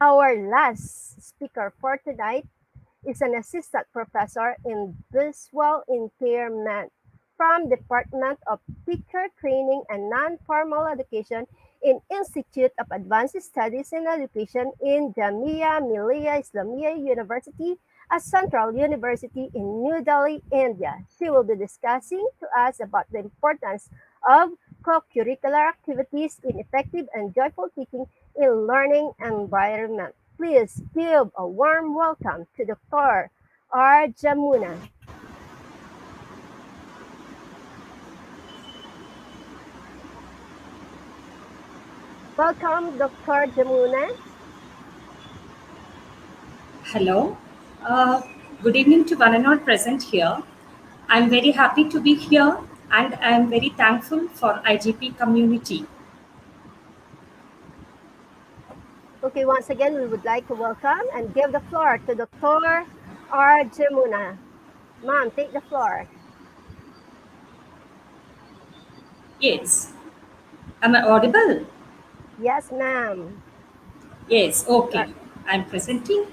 Our last speaker for tonight is an assistant professor in visual impairment from Department of Teacher Training and Non-Formal Education in Institute of Advanced Studies in Education in Jamia Millia Islamia University, a central university in New Delhi, India. She will be discussing to us about the importance of co-curricular activities in effective and joyful teaching in learning environment. Please give a warm welcome to Dr. R. Jamuna. Welcome, Dr. Jamuna. Hello. Uh, Good evening to one and all present here. I'm very happy to be here and I'm very thankful for IGP community. Okay, once again, we would like to welcome and give the floor to Dr. R. Jamuna. Ma'am, take the floor. Yes. Am I audible? Yes, ma'am. Yes. You are, Okay. I'm presenting.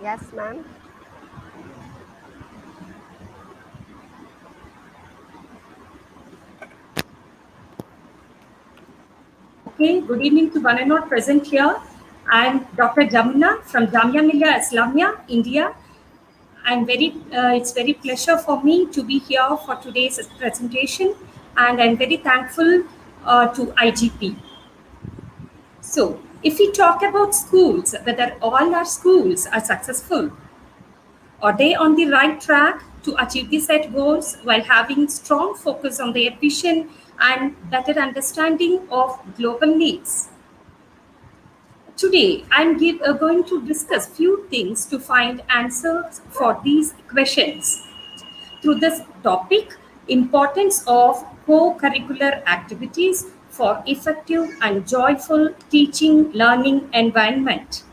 yes, ma'am. Okay. Good evening to one and all present here. I'm Dr. Jamuna from Jamia Millia Islamia, India. It's very pleasure for me to be here for today's presentation, and I'm very thankful to IGP. So, if we talk about schools, whether all our schools are successful, are they on the right track to achieve the set goals while having strong focus on their vision and better understanding of global needs? Today, going to discuss few things to find answers for these questions. Through this topic, importance of co-curricular activities for effective and joyful teaching learning environment.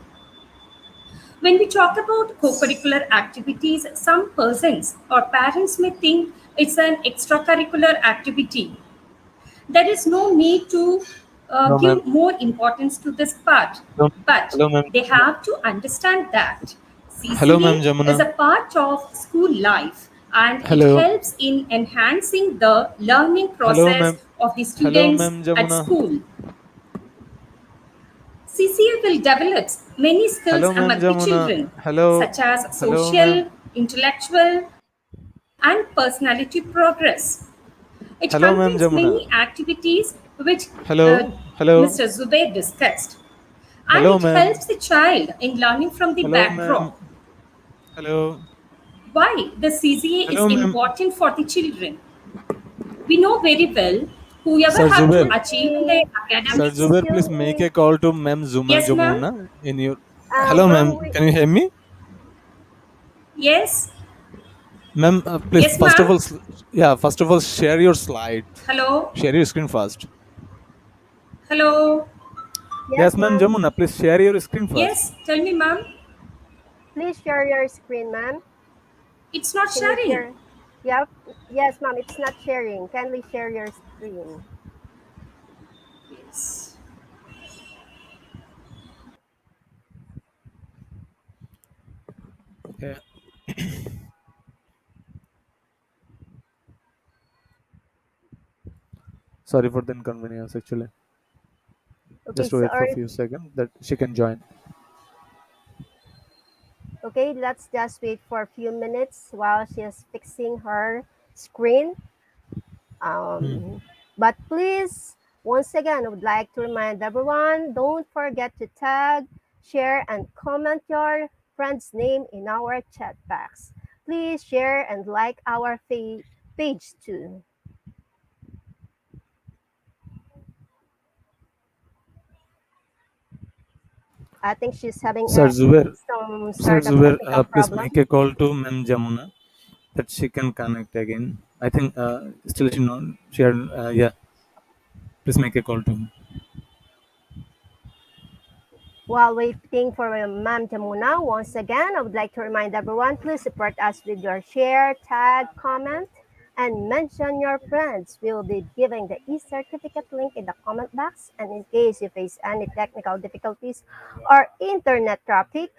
When we talk about co-curricular activities, some persons or parents may think it's an extracurricular activity. There is no need to Hello, ma'am. give more importance to this part, Hello, but hello, ma'am. they have to understand that Hello, ma'am CCA is Jamuna. a part of school life and it Hello. helps in enhancing the learning Hello, process ma'am. of the Hello, students ma'am at Jamuna. school. CCA will develop many skills Hello, ma'am among the Jamuna. children, Hello. such as Hello, ma'am. social, intellectual, and personality progress. It Hello, contains ma'am many Jamuna. activities which uh, Hello. Hello. Mr. Zubair discussed, and Hello, it ma'am. helps the child in learning from the Hello, backdrop. ma'am. Hello. Why the CCA is Hello, ma'am. important for the children? We know very well whoever Sir have to Zubair. achieve in Excuse their me, Sir academics. Zubair, please excuse make me. a call to ma'am Zuma Yes, ma'am. Jamuna in your. Hello, When ma'am. we Can you hear me? Yes. Ma'am, please, Yes, first of ma'am. all, yeah, first of all, share your slide. Hello. Share your screen first. Hello. yes, Yes, ma'am ma'am. Jamuna, please share your screen first. Yes. Tell me, ma'am. Please share your screen, ma'am. It's not Can you sharing. share? Yeah, yes, ma'am. It's not sharing. Kindly share your screen. Yes. Okay. Sorry for the inconvenience, actually. Okay, Just wait for a sorry. few seconds that she can join. Okay, let's just wait for a few minutes while she's fixing her screen. Hmm. Um, but please, once again, I would like to remind everyone, don't forget to tag, share, and comment your friend's name in our chat box. Please share and like our page too. I think she's having Sir Zubair, some Sir sort of Zubair, technical please problem. make a call to Ma'am Jamuna that she can connect again. I think still she not share. Yeah, please make a call to him. While waiting for Ma'am Jamuna, once again, I would like to remind everyone, please support us with your share, tag, comment, and mention your friends. We will be giving the e-certificate link in the comment box. And in case you face any technical difficulties or internet traffic,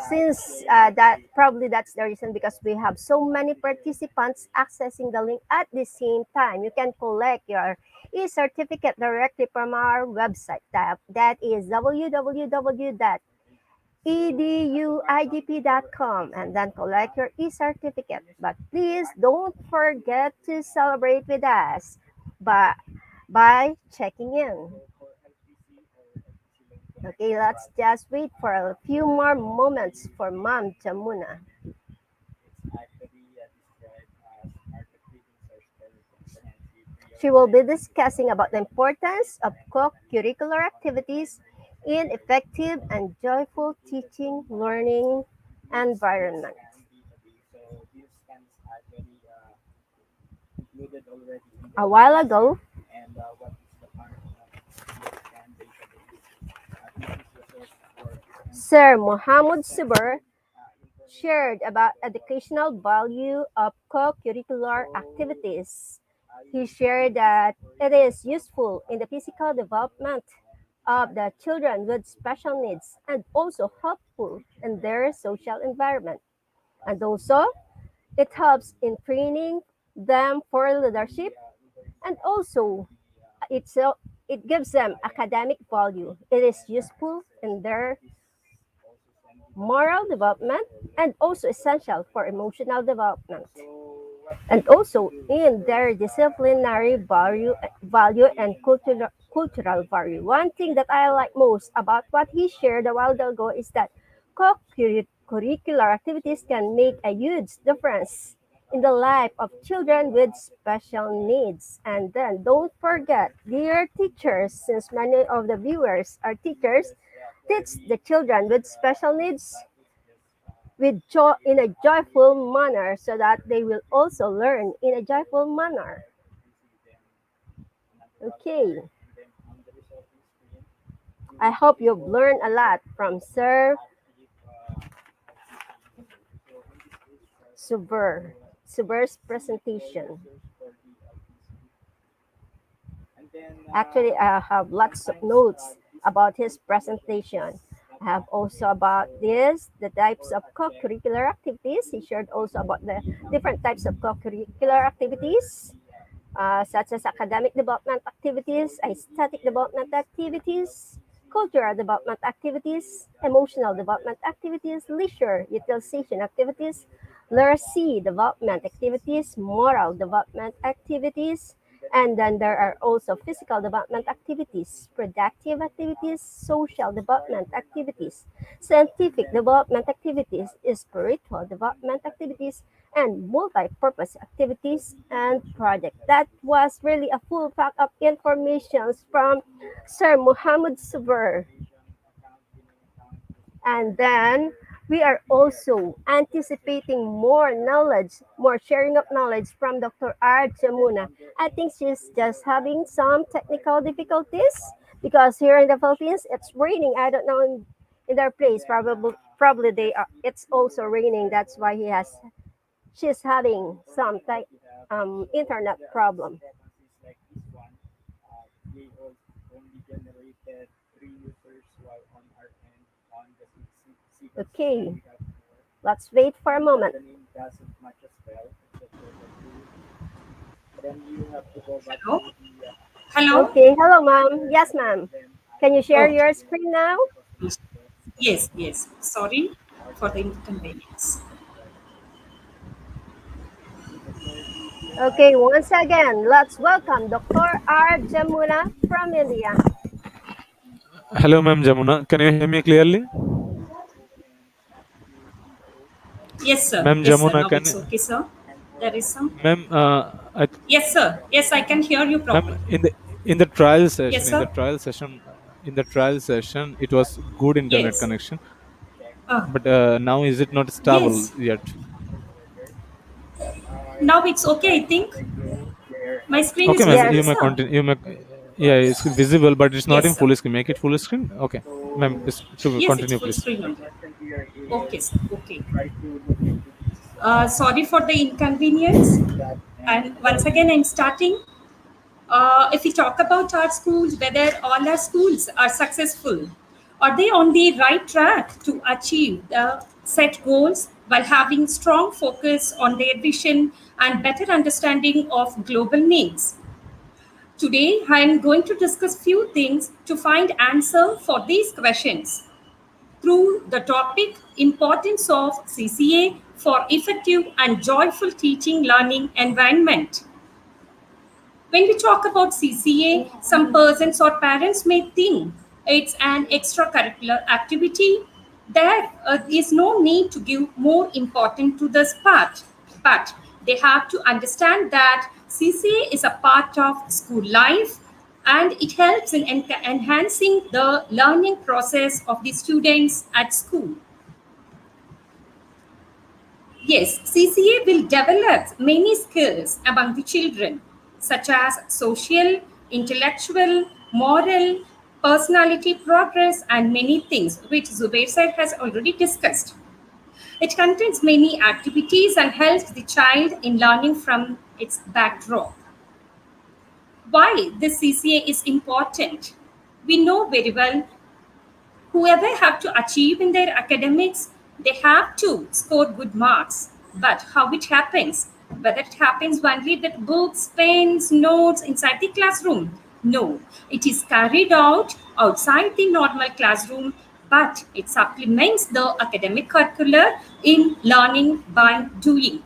since that probably that's the reason because we have so many participants accessing the link at the same time, you can collect your e-certificate directly from our website tab, that is www.eduigp.com, and then collect your e-certificate. But please don't forget to celebrate with us by by checking in. Okay, let's just wait for a few more moments for Mom Jamuna. She will be discussing about the importance of co-curricular activities in effective and joyful teaching learning environment. A while ago, Sir Muhammad Subur shared about educational value of co-curricular activities. He shared that it is useful in the physical development of the children with special needs and also helpful in their social environment. And also, it helps in training them for leadership, and also it's, it gives them academic value. It is useful in their moral development and also essential for emotional development, and also in their disciplinary value and cultural value. One thing that I like most about what he shared a while ago is that co-curricular activities can make a huge difference in the life of children with special needs. And then don't forget, dear teachers, since many of the viewers are teachers, teach the children with special needs with joy in a joyful manner so that they will also learn in a joyful manner. Okay, I hope you've learned a lot from Sir Subur, Subur's presentation. Actually, I have lots of notes about his presentation. have also about this, the types of co-curricular activities. He shared also about the different types of co-curricular activities, such as academic development activities, aesthetic development activities, cultural development activities, emotional development activities, leisure utilization activities, literacy development activities, moral development activities, and then there are also physical development activities, productive activities, social development activities, scientific development activities, spiritual development activities, and multi-purpose activities and projects. That was really a full pack of information from Sir Muhammad Subur. And then we are also anticipating more knowledge, more sharing of knowledge from Dr. R. Jamuna. I think she's just having some technical difficulties because here in the Philippines it's raining. I don't know in their place. Probably they are. It's also raining. That's why she's having some internet problem. Okay, let's wait for a moment. Hello? Hello? Okay, hello, ma'am. Yes, ma'am. Can you share Okay. your screen now? Yes, yes. Sorry for the inconvenience. Okay, once again, let's welcome Dr. R. Jamuna from India. Hello, ma'am Jamuna. Can you hear me clearly? Yes, sir. Ma'am Yes, sir. Jamuna, Now can it's okay, sir. There is some. ma'am, Yes, sir. Yes, I can hear you ma'am, properly. in the trial session, Yes, sir. it was good internet Yes. connection. Uh, But now is it not stable yes. yet? Now it's okay, I think. My screen Okay, is ma'am, visible, you Yes. may sir. continue. Yeah, it's visible, but it's not Yes, in sir. full screen. Make it full screen. Okay, ma'am, to Yes, it's continue, full please. screen only. Okay, sir. Okay. Sorry for the inconvenience. And once again, I'm starting. If we talk about our schools, whether all our schools are successful, are they on the right track to achieve the set goals while having strong focus on their vision and better understanding of global needs? Today, I am going to discuss few things to find answer for these questions through the topic importance of CCA for effective and joyful teaching learning environment. When we talk about CCA, some persons or parents may think it's an extracurricular activity. There is no need to give more importance to this part, but they have to understand that CCA is a part of school life and it helps in enhancing the learning process of the students at school. Yes, CCA will develop many skills among the children, such as social, intellectual, moral, personality progress, and many things, which Zubair said has already discussed. It contains many activities and helps the child in learning from its backdrop. Why this CCA is important? We know very well whoever have to achieve in their academics, they have to score good marks. But how it happens? Whether it happens only with books, pens, notes inside the classroom? No, it is carried out outside the normal classroom, but it supplements the academic curricular in learning by doing.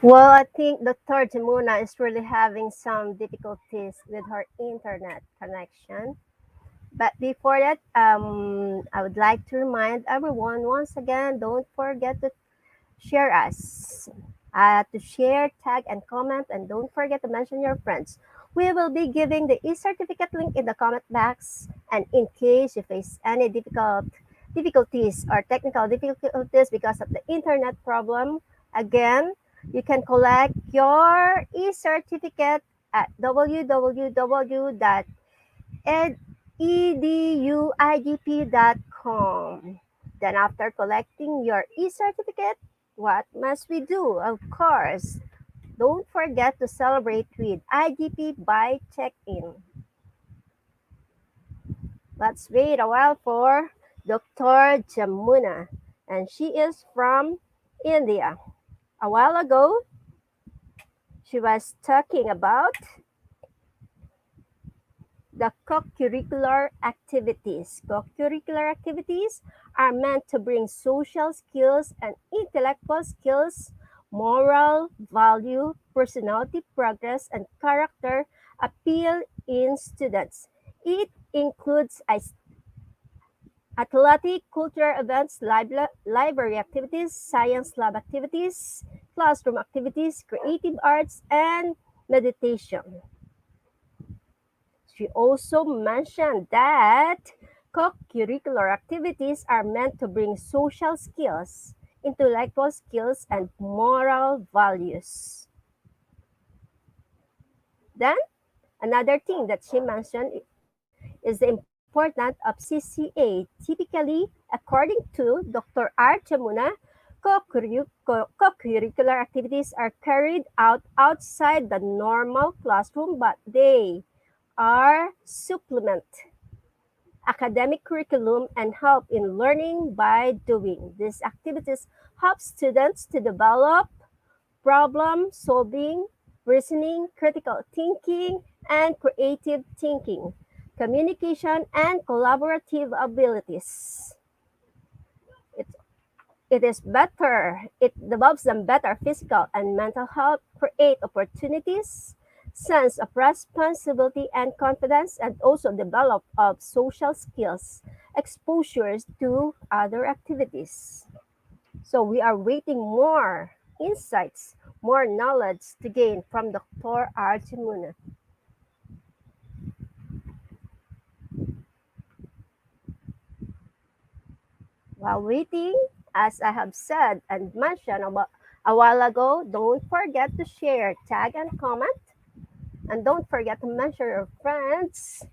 Well, I think Dr. Jamuna is really having some difficulties with her internet connection. But before that, I would like to remind everyone once again, don't forget to share us. To share, tag, and comment, and don't forget to mention your friends. We will be giving the e-certificate link in the comment box. And in case you face any difficulties or technical difficulties because of the internet problem, again, you can collect your e-certificate at www.eduigp.co.kr Then after collecting your e-certificate, what must we do? Of course, don't forget to celebrate with IGP by check-in. Let's wait a while for Dr. Jamuna, and she is from India. A while ago, she was talking about the co-curricular activities. Co-curricular activities are meant to bring social skills and intellectual skills, moral value, personality progress, and character appeal in students. It includes athletic, cultural events, library activities, science lab activities, classroom activities, creative arts, and meditation. She also mentioned that co-curricular activities are meant to bring social skills, intellectual skills, and moral values. Then, another thing that she mentioned is the importance of CCA. Typically, according to Dr. R. Jamuna, co-curricular activities are carried out outside the normal classroom, but they are supplement academic curriculum and help in learning by doing. These activities help students to develop problem solving, reasoning, critical thinking, and creative thinking, communication, and collaborative abilities. It, it is better, it develops them better physical and mental health, create opportunities, sense of responsibility and confidence, and also develop of social skills, exposures to other activities. So we are waiting more insights, more knowledge to gain from Dr. Arjuna. While waiting, as I have said and mentioned about a while ago, don't forget to share, tag, and comment. And don't forget to mention your friends.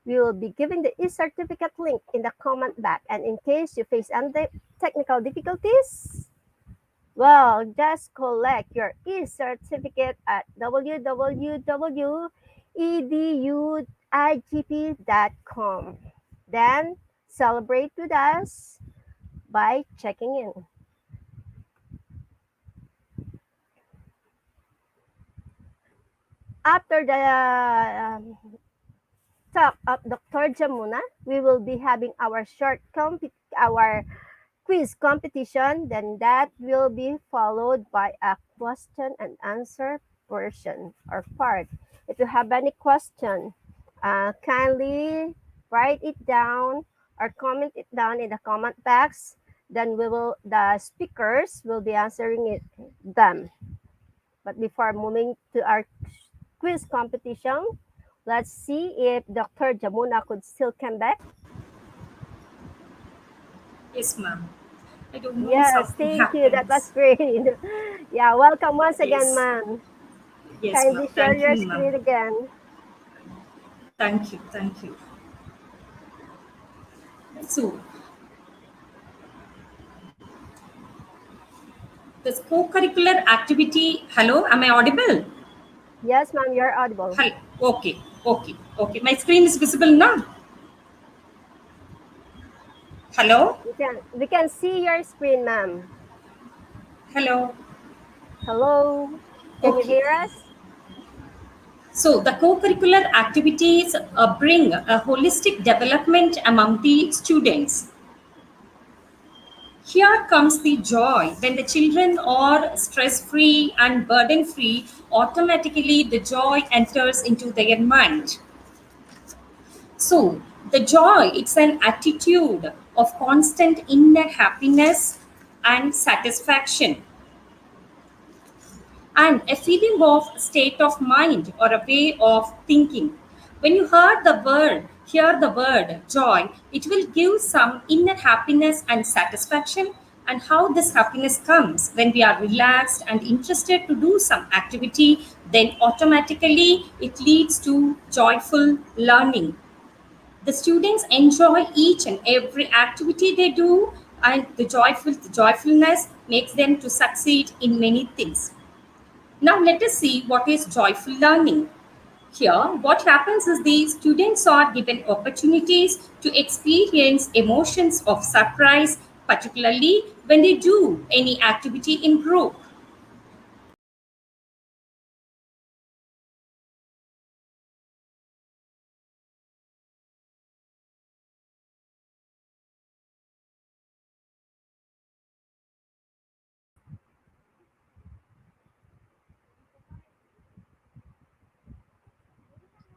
We will be giving the e-certificate link in the comment back. And in case you face any technical difficulties, well, just collect your e-certificate at www.eduigp.com. Then celebrate with us by checking in. After the talk of Dr. Jamuna, we will be having our our quiz competition. Then that will be followed by a question and answer portion or part. If you have any question, kindly write it down or comment it down in the comment box. Then the speakers will be answering them. But before moving to our quiz competition, let's see if Dr. Jamuna could still come back. Yes, ma'am. I don't know, Yes, something thank you. That was happens. great. Yeah, welcome once again, Yes, ma'am. yes, ma'am. Kindly share Thank your you, ma'am. screen again. Thank you, thank you. So, this co-curricular activity. Hello, am I audible? Yes, ma'am, you're audible. Hello. Okay, okay, okay. My screen is visible now. Hello, We can see your screen, ma'am. hello. Hello, can you Okay. hear us? So the co-curricular activities bring a holistic development among the students. Here comes the joy. When the children are stress-free and burden-free, automatically the joy enters into their mind. So the joy, it's an attitude of constant inner happiness and satisfaction, and a feeling of state of mind or a way of thinking. When you hear the word joy, it will give some inner happiness and satisfaction. And how this happiness comes when we are relaxed and interested to do some activity, then automatically it leads to joyful learning. The students enjoy each and every activity they do, and the joyfulness makes them to succeed in many things. Now let us see what is joyful learning. Here, what happens is the students are given opportunities to experience emotions of surprise, particularly when they do any activity in group.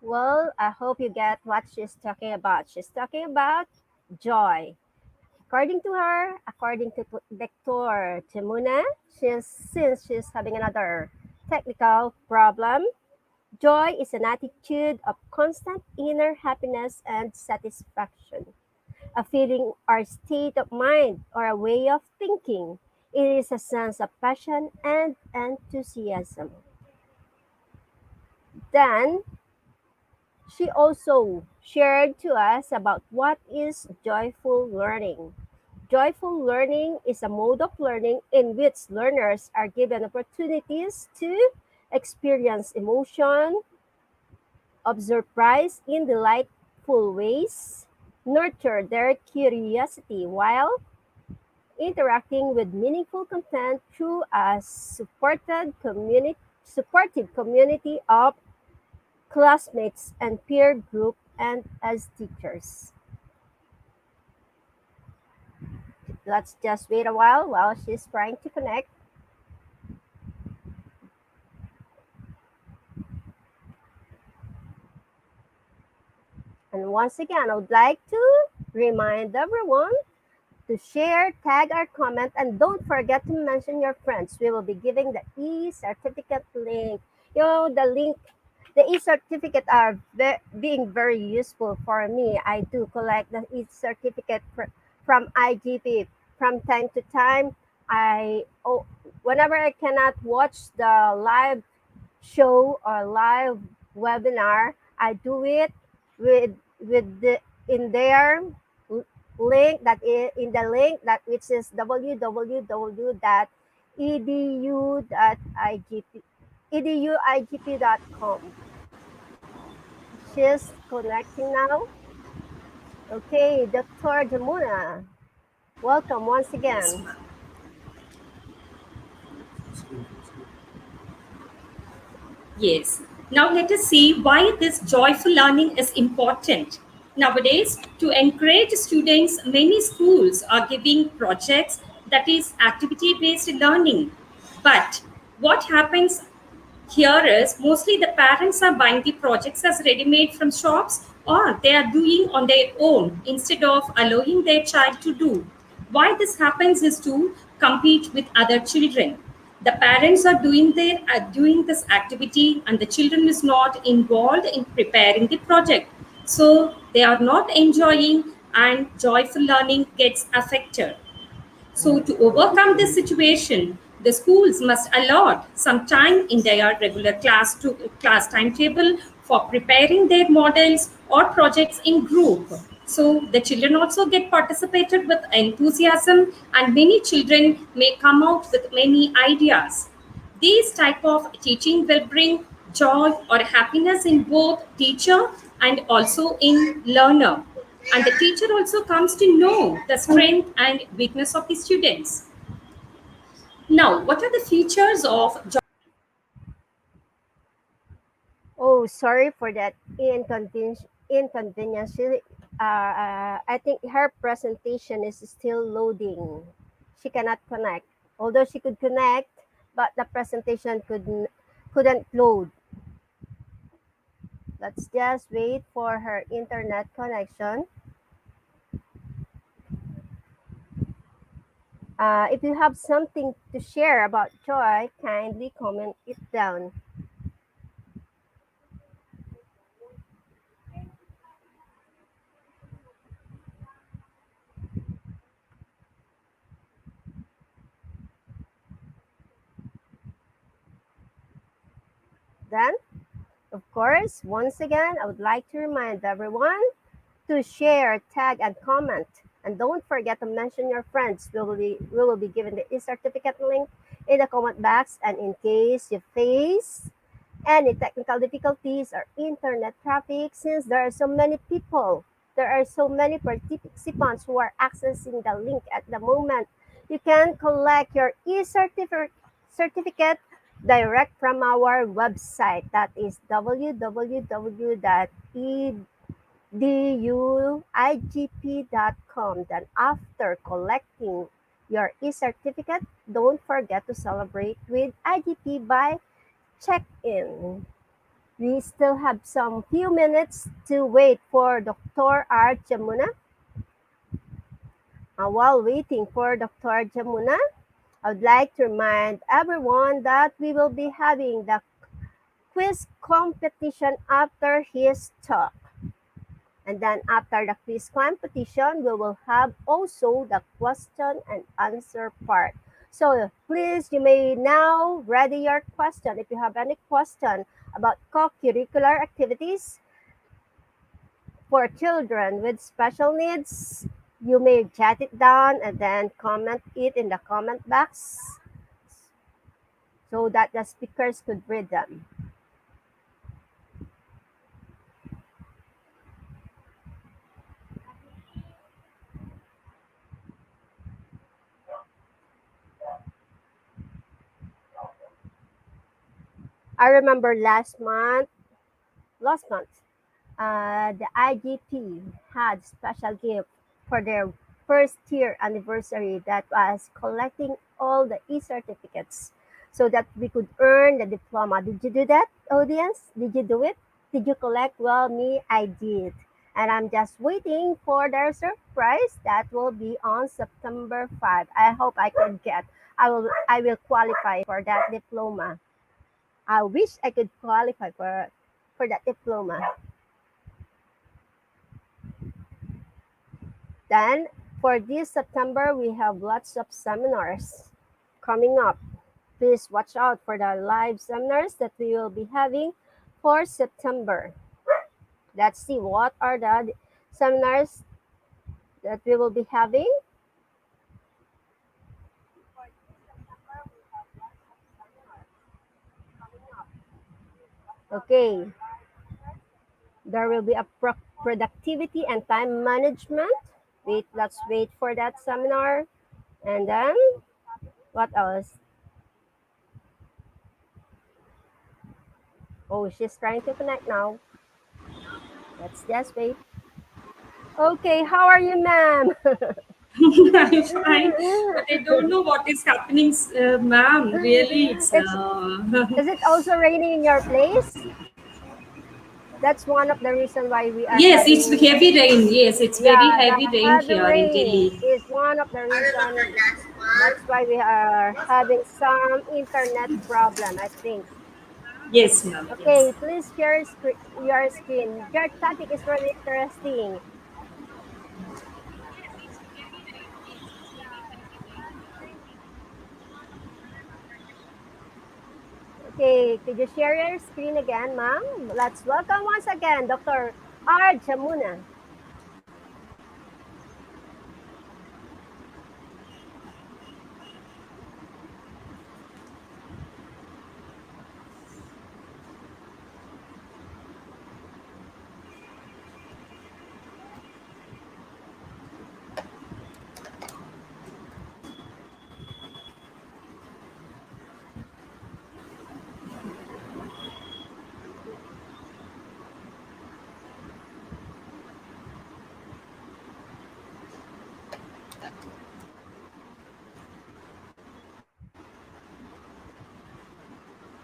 Well, I hope you get what she's talking about. She's talking about joy. According to her, according to Dr. Timuna, since she's having another technical problem, joy is an attitude of constant inner happiness and satisfaction, a feeling or state of mind or a way of thinking. It is a sense of passion and enthusiasm. Then she also shared to us about what is joyful learning. Joyful learning is a mode of learning in which learners are given opportunities to experience emotion of surprise in delightful ways, nurture their curiosity while interacting with meaningful content through a supportive community of classmates and peer group and as teachers. Let's just wait a while she's trying to connect. And once again, I would like to remind everyone to share, tag our comment, and don't forget to mention your friends. We will be giving the e-certificate link. The e-certificate are being very useful for me. I do collect the e-certificate from IGP from time to time. Whenever I cannot watch the live show or live webinar, I do it with the in their link that is in the link that which is www.edu.igp.com. She's connecting now. Okay, Dr. Jamuna, welcome once Yes, again. ma'am. Yes. Now let us see why this joyful learning is important. Nowadays, to encourage students, many schools are giving projects, that is activity based learning. But what happens here is mostly the parents are buying the projects as ready made from shops, or they are doing on their own instead of allowing their child to do. Why this happens is to compete with other children. The parents are doing this activity, and the children is not involved in preparing the project, so they are not enjoying, and joyful learning gets affected. So, to overcome this situation, the schools must allot some time in their regular class timetable for preparing their models or projects in group. So, the children also get participated with enthusiasm, and many children may come out with many ideas. These type of teaching will bring joy or happiness in both teacher and also in learner. And the teacher also comes to know the strength and weakness of the students. Now, what are the features of joy? Oh, sorry for that inconvenience. I think her presentation is still loading. She cannot connect. Although she could connect, but the presentation couldn't load. Let's just wait for her internet connection. If you have something to share about joy, kindly comment it down. Then, of course, once again, I would like to remind everyone to share, tag, and comment. And don't forget to mention your friends. We will be given the e-certificate link in the comment box. And in case you face any technical difficulties or internet traffic, since there are so many people, there are so many participants who are accessing the link at the moment, you can collect your certificate direct from our website. That is www.eduigp.com. Then after collecting your e-certificate, don't forget to celebrate with IGP by check-in. We still have some few minutes to wait for Dr. R. Jamuna. While waiting for Dr. Jamuna, I would like to remind everyone that we will be having the quiz competition after his talk. And then after the quiz competition, we will have also the question and answer part. So please, you may now ready your question. If you have any question about co-curricular activities for children with special needs, you may jot it down and then comment it in the comment box so that the speakers could read them. I remember last month, the IGP had special gift for their first year anniversary that was collecting all the e-certificates so that we could earn the diploma. Did you do that, audience? Did you do it? Did you collect? Well, me, I did. And I'm just waiting for their surprise that will be on September 5. I hope I can get. I will qualify for that diploma. I wish I could qualify for that diploma. Then for this September, we have lots of seminars coming up. Please watch out for the live seminars that we will be having for September. Let's see what are the seminars that we will be having. Okay, there will be a productivity and time management. Wait, let's wait for that seminar. And then what else? Oh, she's trying to connect now. Let's just wait. Okay, how are you, ma'am? I'm fine, but I don't know what is happening, ma'am. Really, it's It's Is it also raining in your place? That's one of the reason why we are yes, it's having, heavy rain. Yes, it's very yeah, the heavy rain heavy here in rain Delhi. is one of the reason. That's why we are having some internet problem, I think. Yes, ma'am. Yes. Okay, please share your screen. Your topic is really interesting. Okay, could you share your screen again, ma'am? Let's welcome once again Dr. R. Jamuna.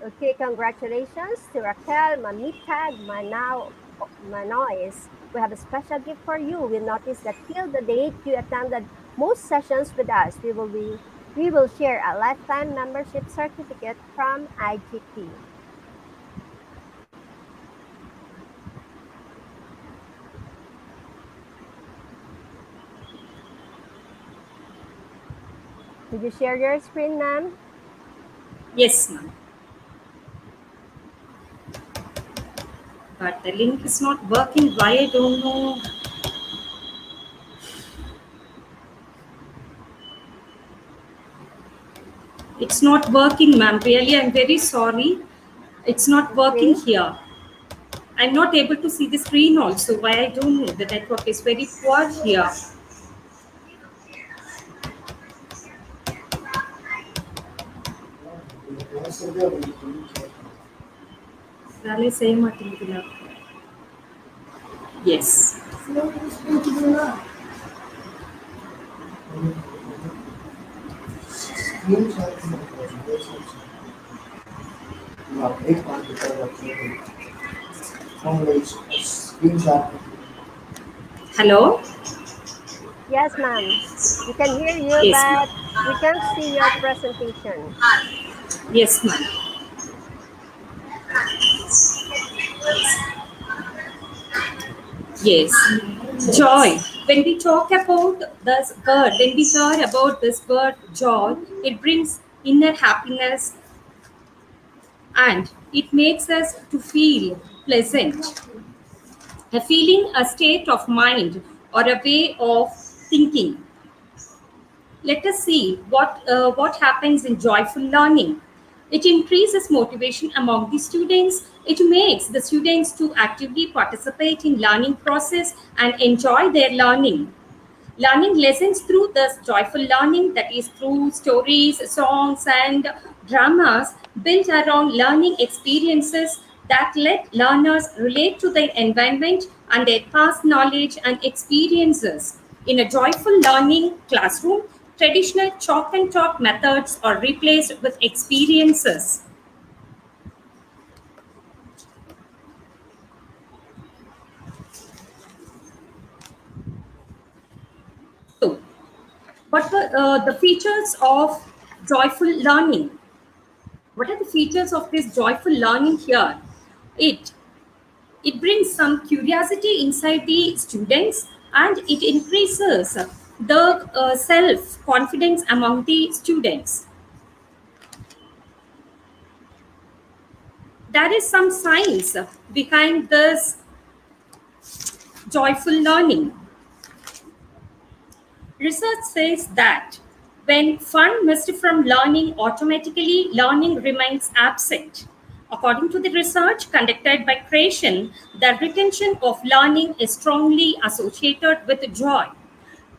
Okay, congratulations to Raquel Mamitag Manois. We have a special gift for you. We noticed that till the date you attended most sessions with us, we will share a lifetime membership certificate from IGP. Did you share your screen, ma'am? Yes, ma'am. But the link is not working. Why I don't know. it's not working, ma'am. Really, I'm very sorry. It's not working Okay. here. I'm not able to see the screen also. Why, I don't know. The network is very poor here. வேலை செய்ய மாட்டேங்குதுல. Yes. Hello? Yes, ma'am. We can hear you, Yes, but ma'am. we can't see your presentation. Yes, ma'am. Yes. Joy. When we talk about this word, when we hear about this word joy, it brings inner happiness and it makes us to feel pleasant. A feeling, a state of mind, or a way of thinking. Let us see what happens in joyful learning. It increases motivation among the students. It makes the students to actively participate in learning process and enjoy their learning. Learning lessons through this joyful learning, that is through stories, songs, and dramas built around learning experiences that let learners relate to their environment and their past knowledge and experiences. In a joyful learning classroom, traditional chalk and talk methods are replaced with experiences. So, what were the features of joyful learning? What are the features of this joyful learning here? It it brings some curiosity inside the students and it increases the self confidence among the students. There is some science behind this joyful learning. Research says that when fun missed from learning, automatically learning remains absent. According to the research conducted by Creation, the retention of learning is strongly associated with joy.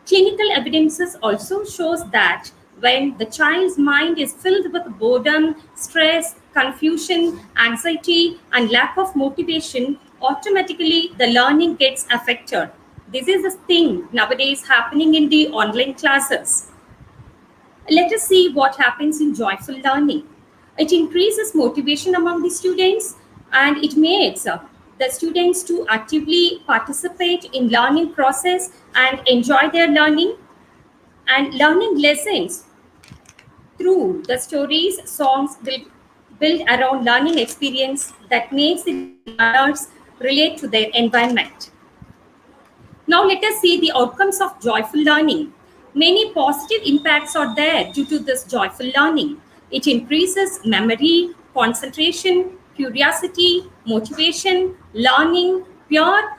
Clinical evidences also shows that when the child's mind is filled with boredom, stress, confusion, anxiety, and lack of motivation, automatically the learning gets affected. This is a thing nowadays happening in the online classes. Let us see what happens in joyful learning. It increases motivation among the students and it makes the students to actively participate in learning process and enjoy their learning and learning lessons through the stories, songs will build around learning experience that makes the learners relate to their environment. Now let us see the outcomes of joyful learning. Many positive impacts are there due to this joyful learning. It increases memory, concentration, curiosity, motivation, learning, peer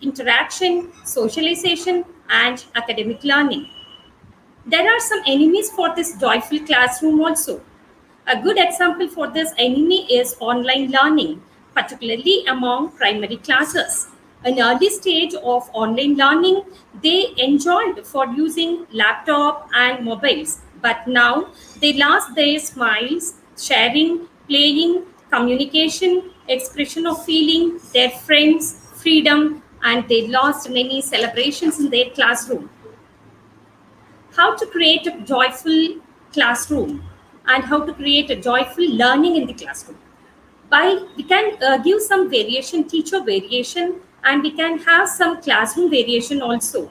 interaction, socialization, and academic learning. There are some enemies for this joyful classroom also. A good example for this enemy is online learning, particularly among primary classes. An early stage of online learning, they enjoyed for using laptop and mobiles, but now they lost their smiles, sharing, playing, communication, expression of feeling, their friends, freedom, and they lost many celebrations in their classroom. How to create a joyful classroom and how to create a joyful learning in the classroom. By we can give some variation, teacher variation, and we can have some classroom variation also.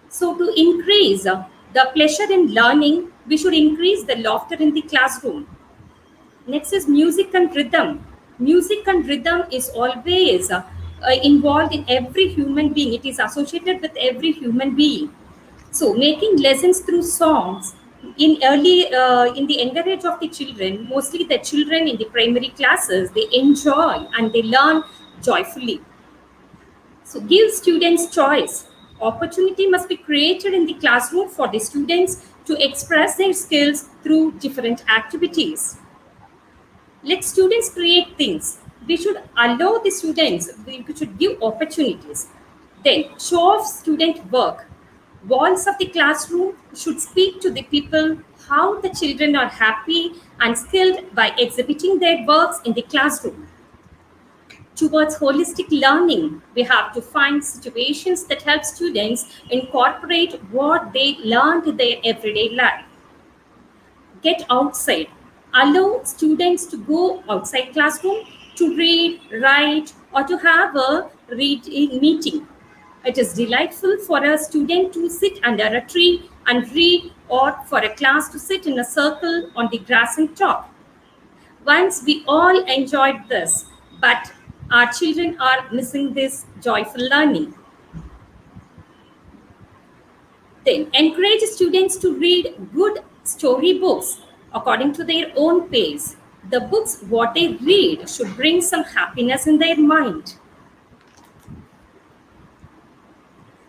So to increase the pleasure in learning, we should increase the laughter in the classroom. Next is music and rhythm. Music and rhythm is always involved in every human being. It is associated with every human being. So, making lessons through songs in the younger age of the children, mostly the children in the primary classes, they enjoy and they learn joyfully. So, give students choice. Opportunity must be created in the classroom for the students to express their skills through different activities. Let students create things. We should allow the students, we should give opportunities. Then, show off student work. Walls of the classroom should speak to the people how the children are happy and skilled by exhibiting their works in the classroom. Towards holistic learning, we have to find situations that help students incorporate what they learned in their everyday life. Get outside. Allow students to go outside classroom to read, write, or to have a reading meeting. It is delightful for a student to sit under a tree and read, or for a class to sit in a circle on the grass and talk. Once we all enjoyed this, but our children are missing this joyful learning. Then encourage students to read good storybooks according to their own pace. The books, what they read, should bring some happiness in their mind.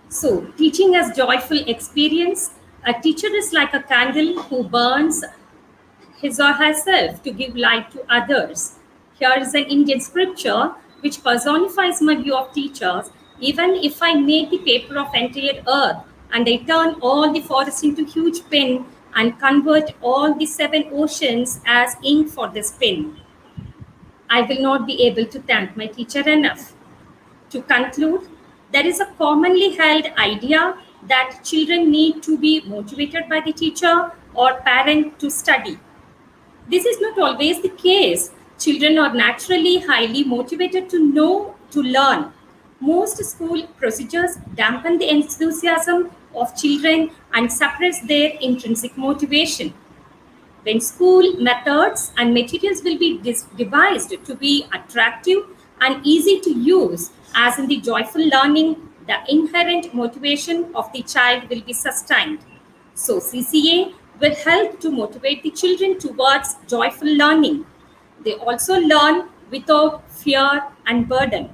So, teaching as joyful experience. A teacher is like a candle who burns his or herself to give light to others. Here is an Indian scripture which personifies my view of teachers. Even if I make the paper of entire earth and I turn all the forest into huge pen and convert all the seven oceans as ink for this pen, I will not be able to thank my teacher enough. To conclude, there is a commonly held idea that children need to be motivated by the teacher or parent to study. This is not always the case. Children are naturally highly motivated to know, to learn. Most school procedures dampen the enthusiasm of children and suppress their intrinsic motivation. When school methods and materials will be devised to be attractive and easy to use, as in the joyful learning, the inherent motivation of the child will be sustained. So, CCA will help to motivate the children towards joyful learning. They also learn without fear and burden.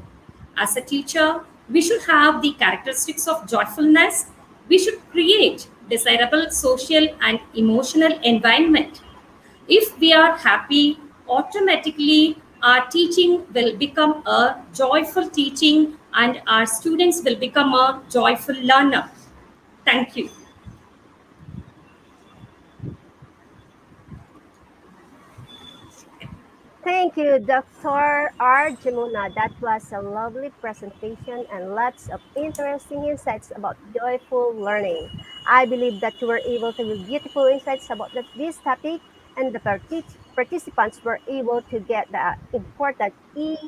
As a teacher, we should have the characteristics of joyfulness. We should create desirable social and emotional environment. If we are happy, automatically our teaching will become a joyful teaching and our students will become a joyful learner. Thank you. Thank you, Dr. R. Jamuna. That was a lovely presentation and lots of interesting insights about joyful learning. I believe that you were able to give beautiful insights about this topic, and the participants were able to get the important key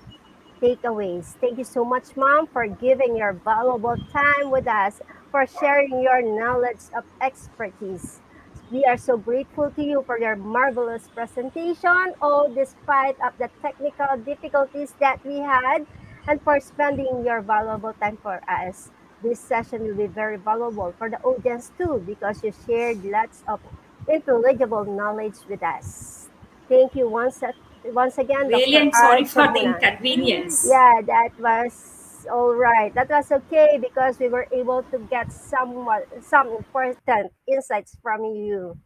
takeaways. Thank you so much, Mom, for giving your valuable time with us, for sharing your knowledge of expertise. We are so grateful to you for your marvelous presentation, all despite of the technical difficulties that we had, and for spending your valuable time for us. This session will be very valuable for the audience too, because you shared lots of intelligible knowledge with us. Thank you once again, Really, Dr. I'm R. sorry for the Chamuna. inconvenience. Yeah, that was all right. That was okay because we were able to get some important insights from you.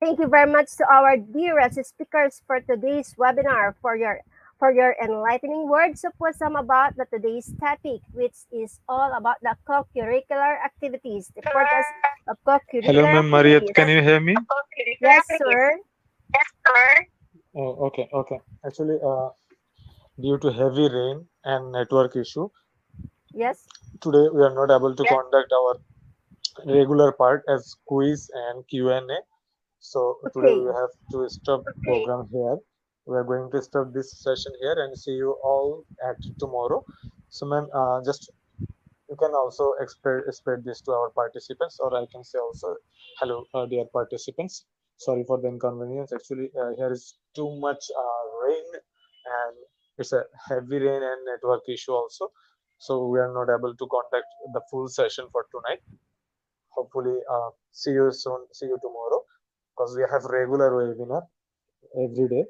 Thank you very much to our dearest speakers for today's webinar for your enlightening words of wisdom about the today's topic, which is all about the co-curricular activities, the importance of Hello, co-curricular ma'am Mariette. activities. Can you hear me? Yes, sir. Oh, okay, okay. Actually, due to heavy rain and network issue, Yes. today we are not able to conduct our regular part as quiz and Q&A. So today we Okay. have to stop program here. We are going to stop this session here and see you all at tomorrow. So, ma'am, just you can also spread this to our participants, or I can say also hello, dear participants. Sorry for the inconvenience. Actually, here is too much rain, and it's a heavy rain and network issue also. So we are not able to conduct the full session for tonight. Hopefully, see you soon. See you tomorrow, because we have regular webinar every day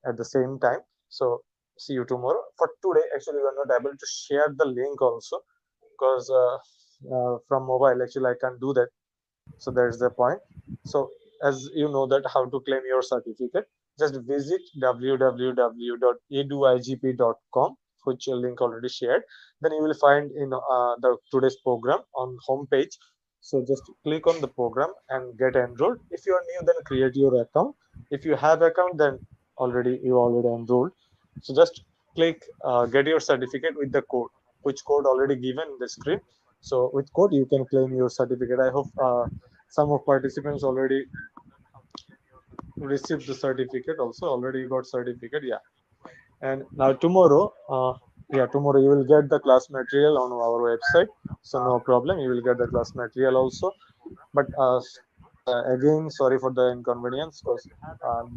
at the same time. So see you tomorrow. For today, actually, we are not able to share the link also because from mobile actually I can't do that. So that's the point. So as you know that how to claim your certificate, just visit www.eduigp.com, which link already shared. Then you will find in the today's program on homepage. So just click on the program and get enrolled. If you are new, then create your account. If you have account, then you already enrolled. So just click get your certificate with the code, which code already given in the screen. So with code you can claim your certificate. I hope some of participants already received the certificate, also already got certificate, yeah. And now tomorrow, tomorrow you will get the class material on our website, so no problem, you will get the class material also. But again, sorry for the inconvenience, because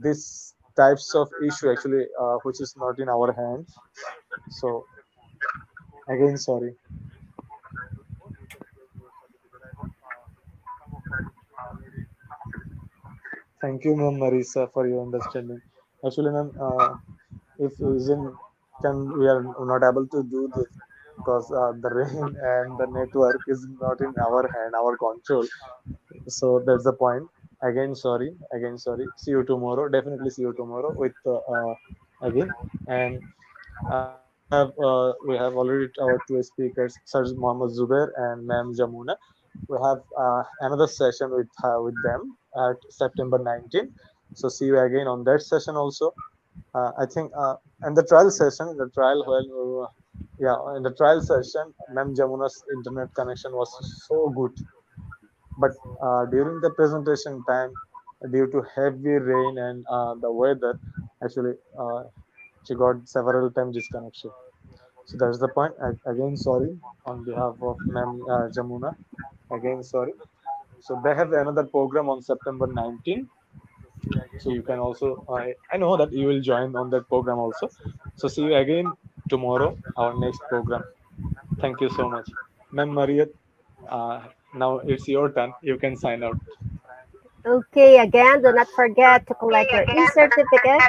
this types of issue actually which is not in our hands. So again, sorry. Thank you, Ma'am Marisa, for your understanding. Actually, ma'am, if reason can we are not able to do this because the rain and the network is not in our hand, our control. So that's the point. Again, sorry. Again, sorry. See you tomorrow. Definitely see you tomorrow with again. And we have already our two speakers, Sir Mohammed Zubair and Ma'am Jamuna. We have another session with them at September 19th. So see you again on that session also. I think, and the trial session, the trial well, yeah, in the trial session, Ma'am Jamuna's internet connection was so good, but during the presentation time, due to heavy rain and the weather, actually, she got several times disconnection. So that's the point. Again, sorry on behalf of Ma'am Jamuna. Again, sorry. So they have another program on September 19th. So you can also, I know that you will join on that program also. So see you again tomorrow, our next program. Thank you so much. Ma'am Mariat, now it's your turn. You can sign out. Okay, again, do not forget to collect your e-certificate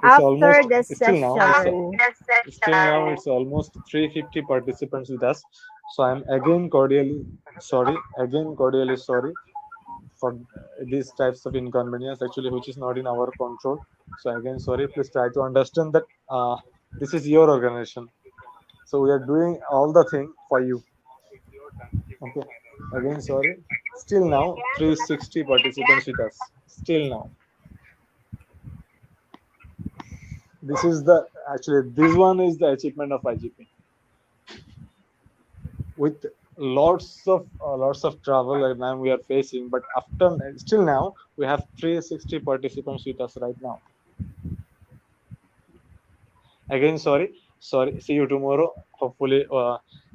It's after almost the still now. It's session. still now. It's almost 350 participants with us. So I'm again cordially sorry. Again cordially sorry for these types of inconvenience actually, which is not in our control. So again sorry. Please try to understand that this is your organization. So we are doing all the thing for you. Okay. Again sorry. Still now 360 participants with us. Still now. This is the actually this one is the achievement of IGP. With lots of trouble like man we are facing, but after still now we have 360 participants with us right now. Again sorry, see you tomorrow hopefully.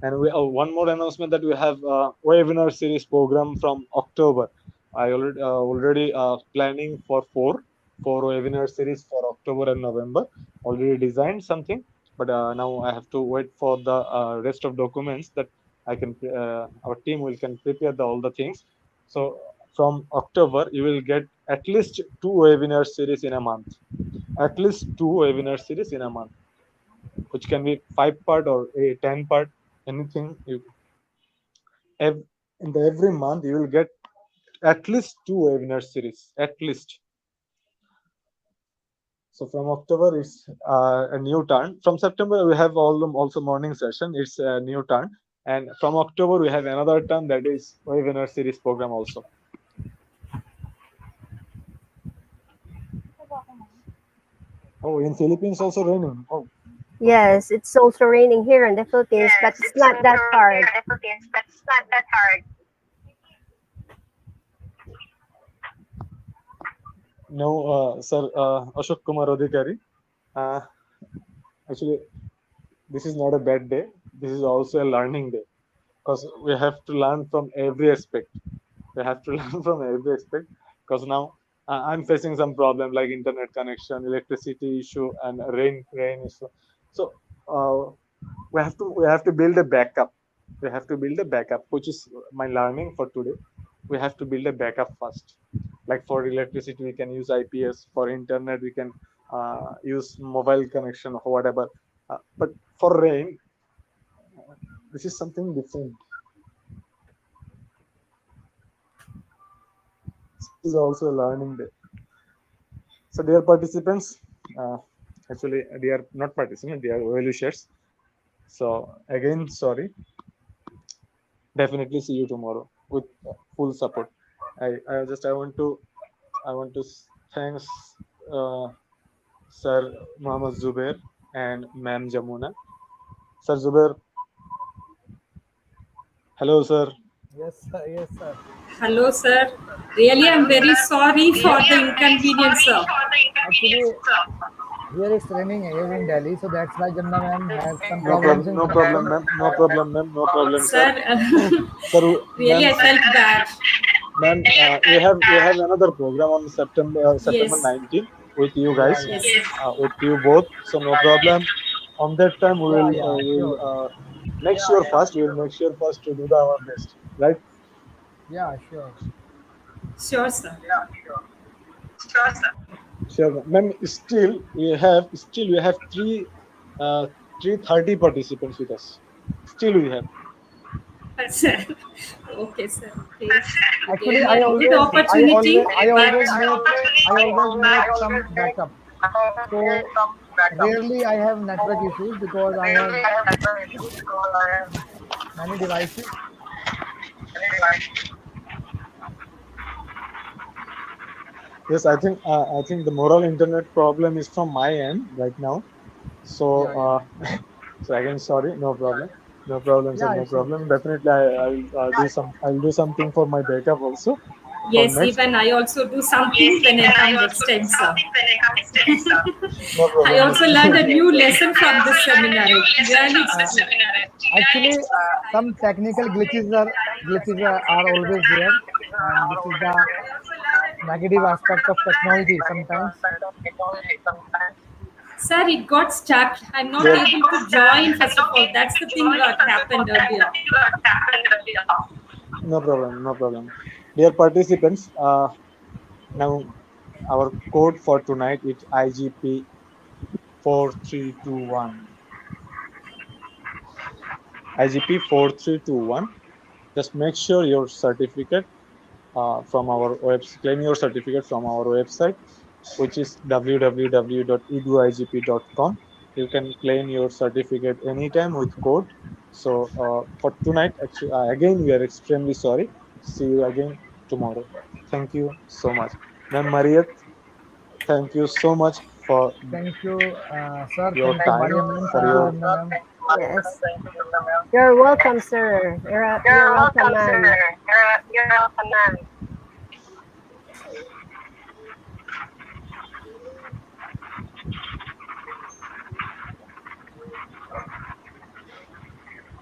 And we one more announcement that we have webinar series program from October. I already planning for four webinar series for October and November. Already designed something, but now I have to wait for the rest of documents that I can our team will can prepare all the things. So from October you will get at least two webinar series in a month. At least two webinar series in a month, which can be 5 part or a 10 part, anything. In the every month you will get at least two webinar series, at least. So from October it's a new turn. From September we have all them also morning session. It's a new turn, and from October we have another turn that is webinar series program also. Oh, in Philippines also raining. Oh, okay. Yes, it's also raining here in the Philippines, but it's not that hard. No, Sir Ashok Kumar Adhikari. Uh, Actually, this is not a bad day. This is also a learning day, because we have to learn from every aspect. We have to learn from every aspect, because now I'm facing some problem like internet connection, electricity issue, and rain issue. So uh, we have to build a backup. We have to build a backup, which is my learning for today. We have to build a backup first. Like for electricity, we can use IPS. For internet, we can use mobile connection or whatever. But for rain, this is something different. is also a learning day. So, dear participants, uh, actually, dear not participants, dear well-wishers. So, again, sorry. Definitely see you tomorrow with full support. I want to thanks uh, Sir Muhammad Zubair and Ma'am Jamuna. Sir Zubair, hello, sir. Yes, sir. Yes, sir. Hello, sir. Really, I'm very sorry for the inconvenience, sir. Actually, here it's raining here in Delhi, so that's why Jamna ma'am has some No problems problem, in no problem, connection. ma'am. No problem, ma'am. No problem, sir. Sir, Sir, really, ma'am, I felt bad. ma'am, we have another program on September Yes, 19th with you Yeah, guys, yeah, yes, sir. with you both. So no problem. On that time yeah, yeah. we will Sure. make sure first. We will make sure first to do our best, right? Yeah, sure. Sure, sir. Sure, ma'am. Still we have uh 330 participants with us. Still we have. Sir. Okay, sir. Okay. You gave Actually, me a good opportunity, but I always make some backup. So rarely I have network issues because I have many devices. Yes, I think the moral internet problem is from my end right now. So Yeah, yeah, so again, sorry, no problem, no problem, sir, yeah. no It's okay. problem. Definitely, I'll do something for my backup also for yes, next. even I also do something when I come next time, sir. No I problem. also learned a new lesson from this seminar. Really, Uh, Actually, some technical glitches are always there, and this is the negative aspect of technology sometimes. sir, it got stuck. I'm not Yeah. able to join, first of all. That's the thing what happened earlier. No problem, no problem. Dear participants, now our code for tonight is IGP 4321. IGP 4321. Just make sure your certificate from our website, claim your certificate from our website, which is www.eduigp.com. You can claim your certificate anytime with code. So for tonight, actually, again, we are extremely sorry. See you again tomorrow. Thank you so much. Ma'am Mariat, thank you so much for Thank you, sir. your Thank you, time, Bania ma'am. for Thank you, your Jamna ma'am. Yes. You're welcome, sir. You're welcome, ma'am.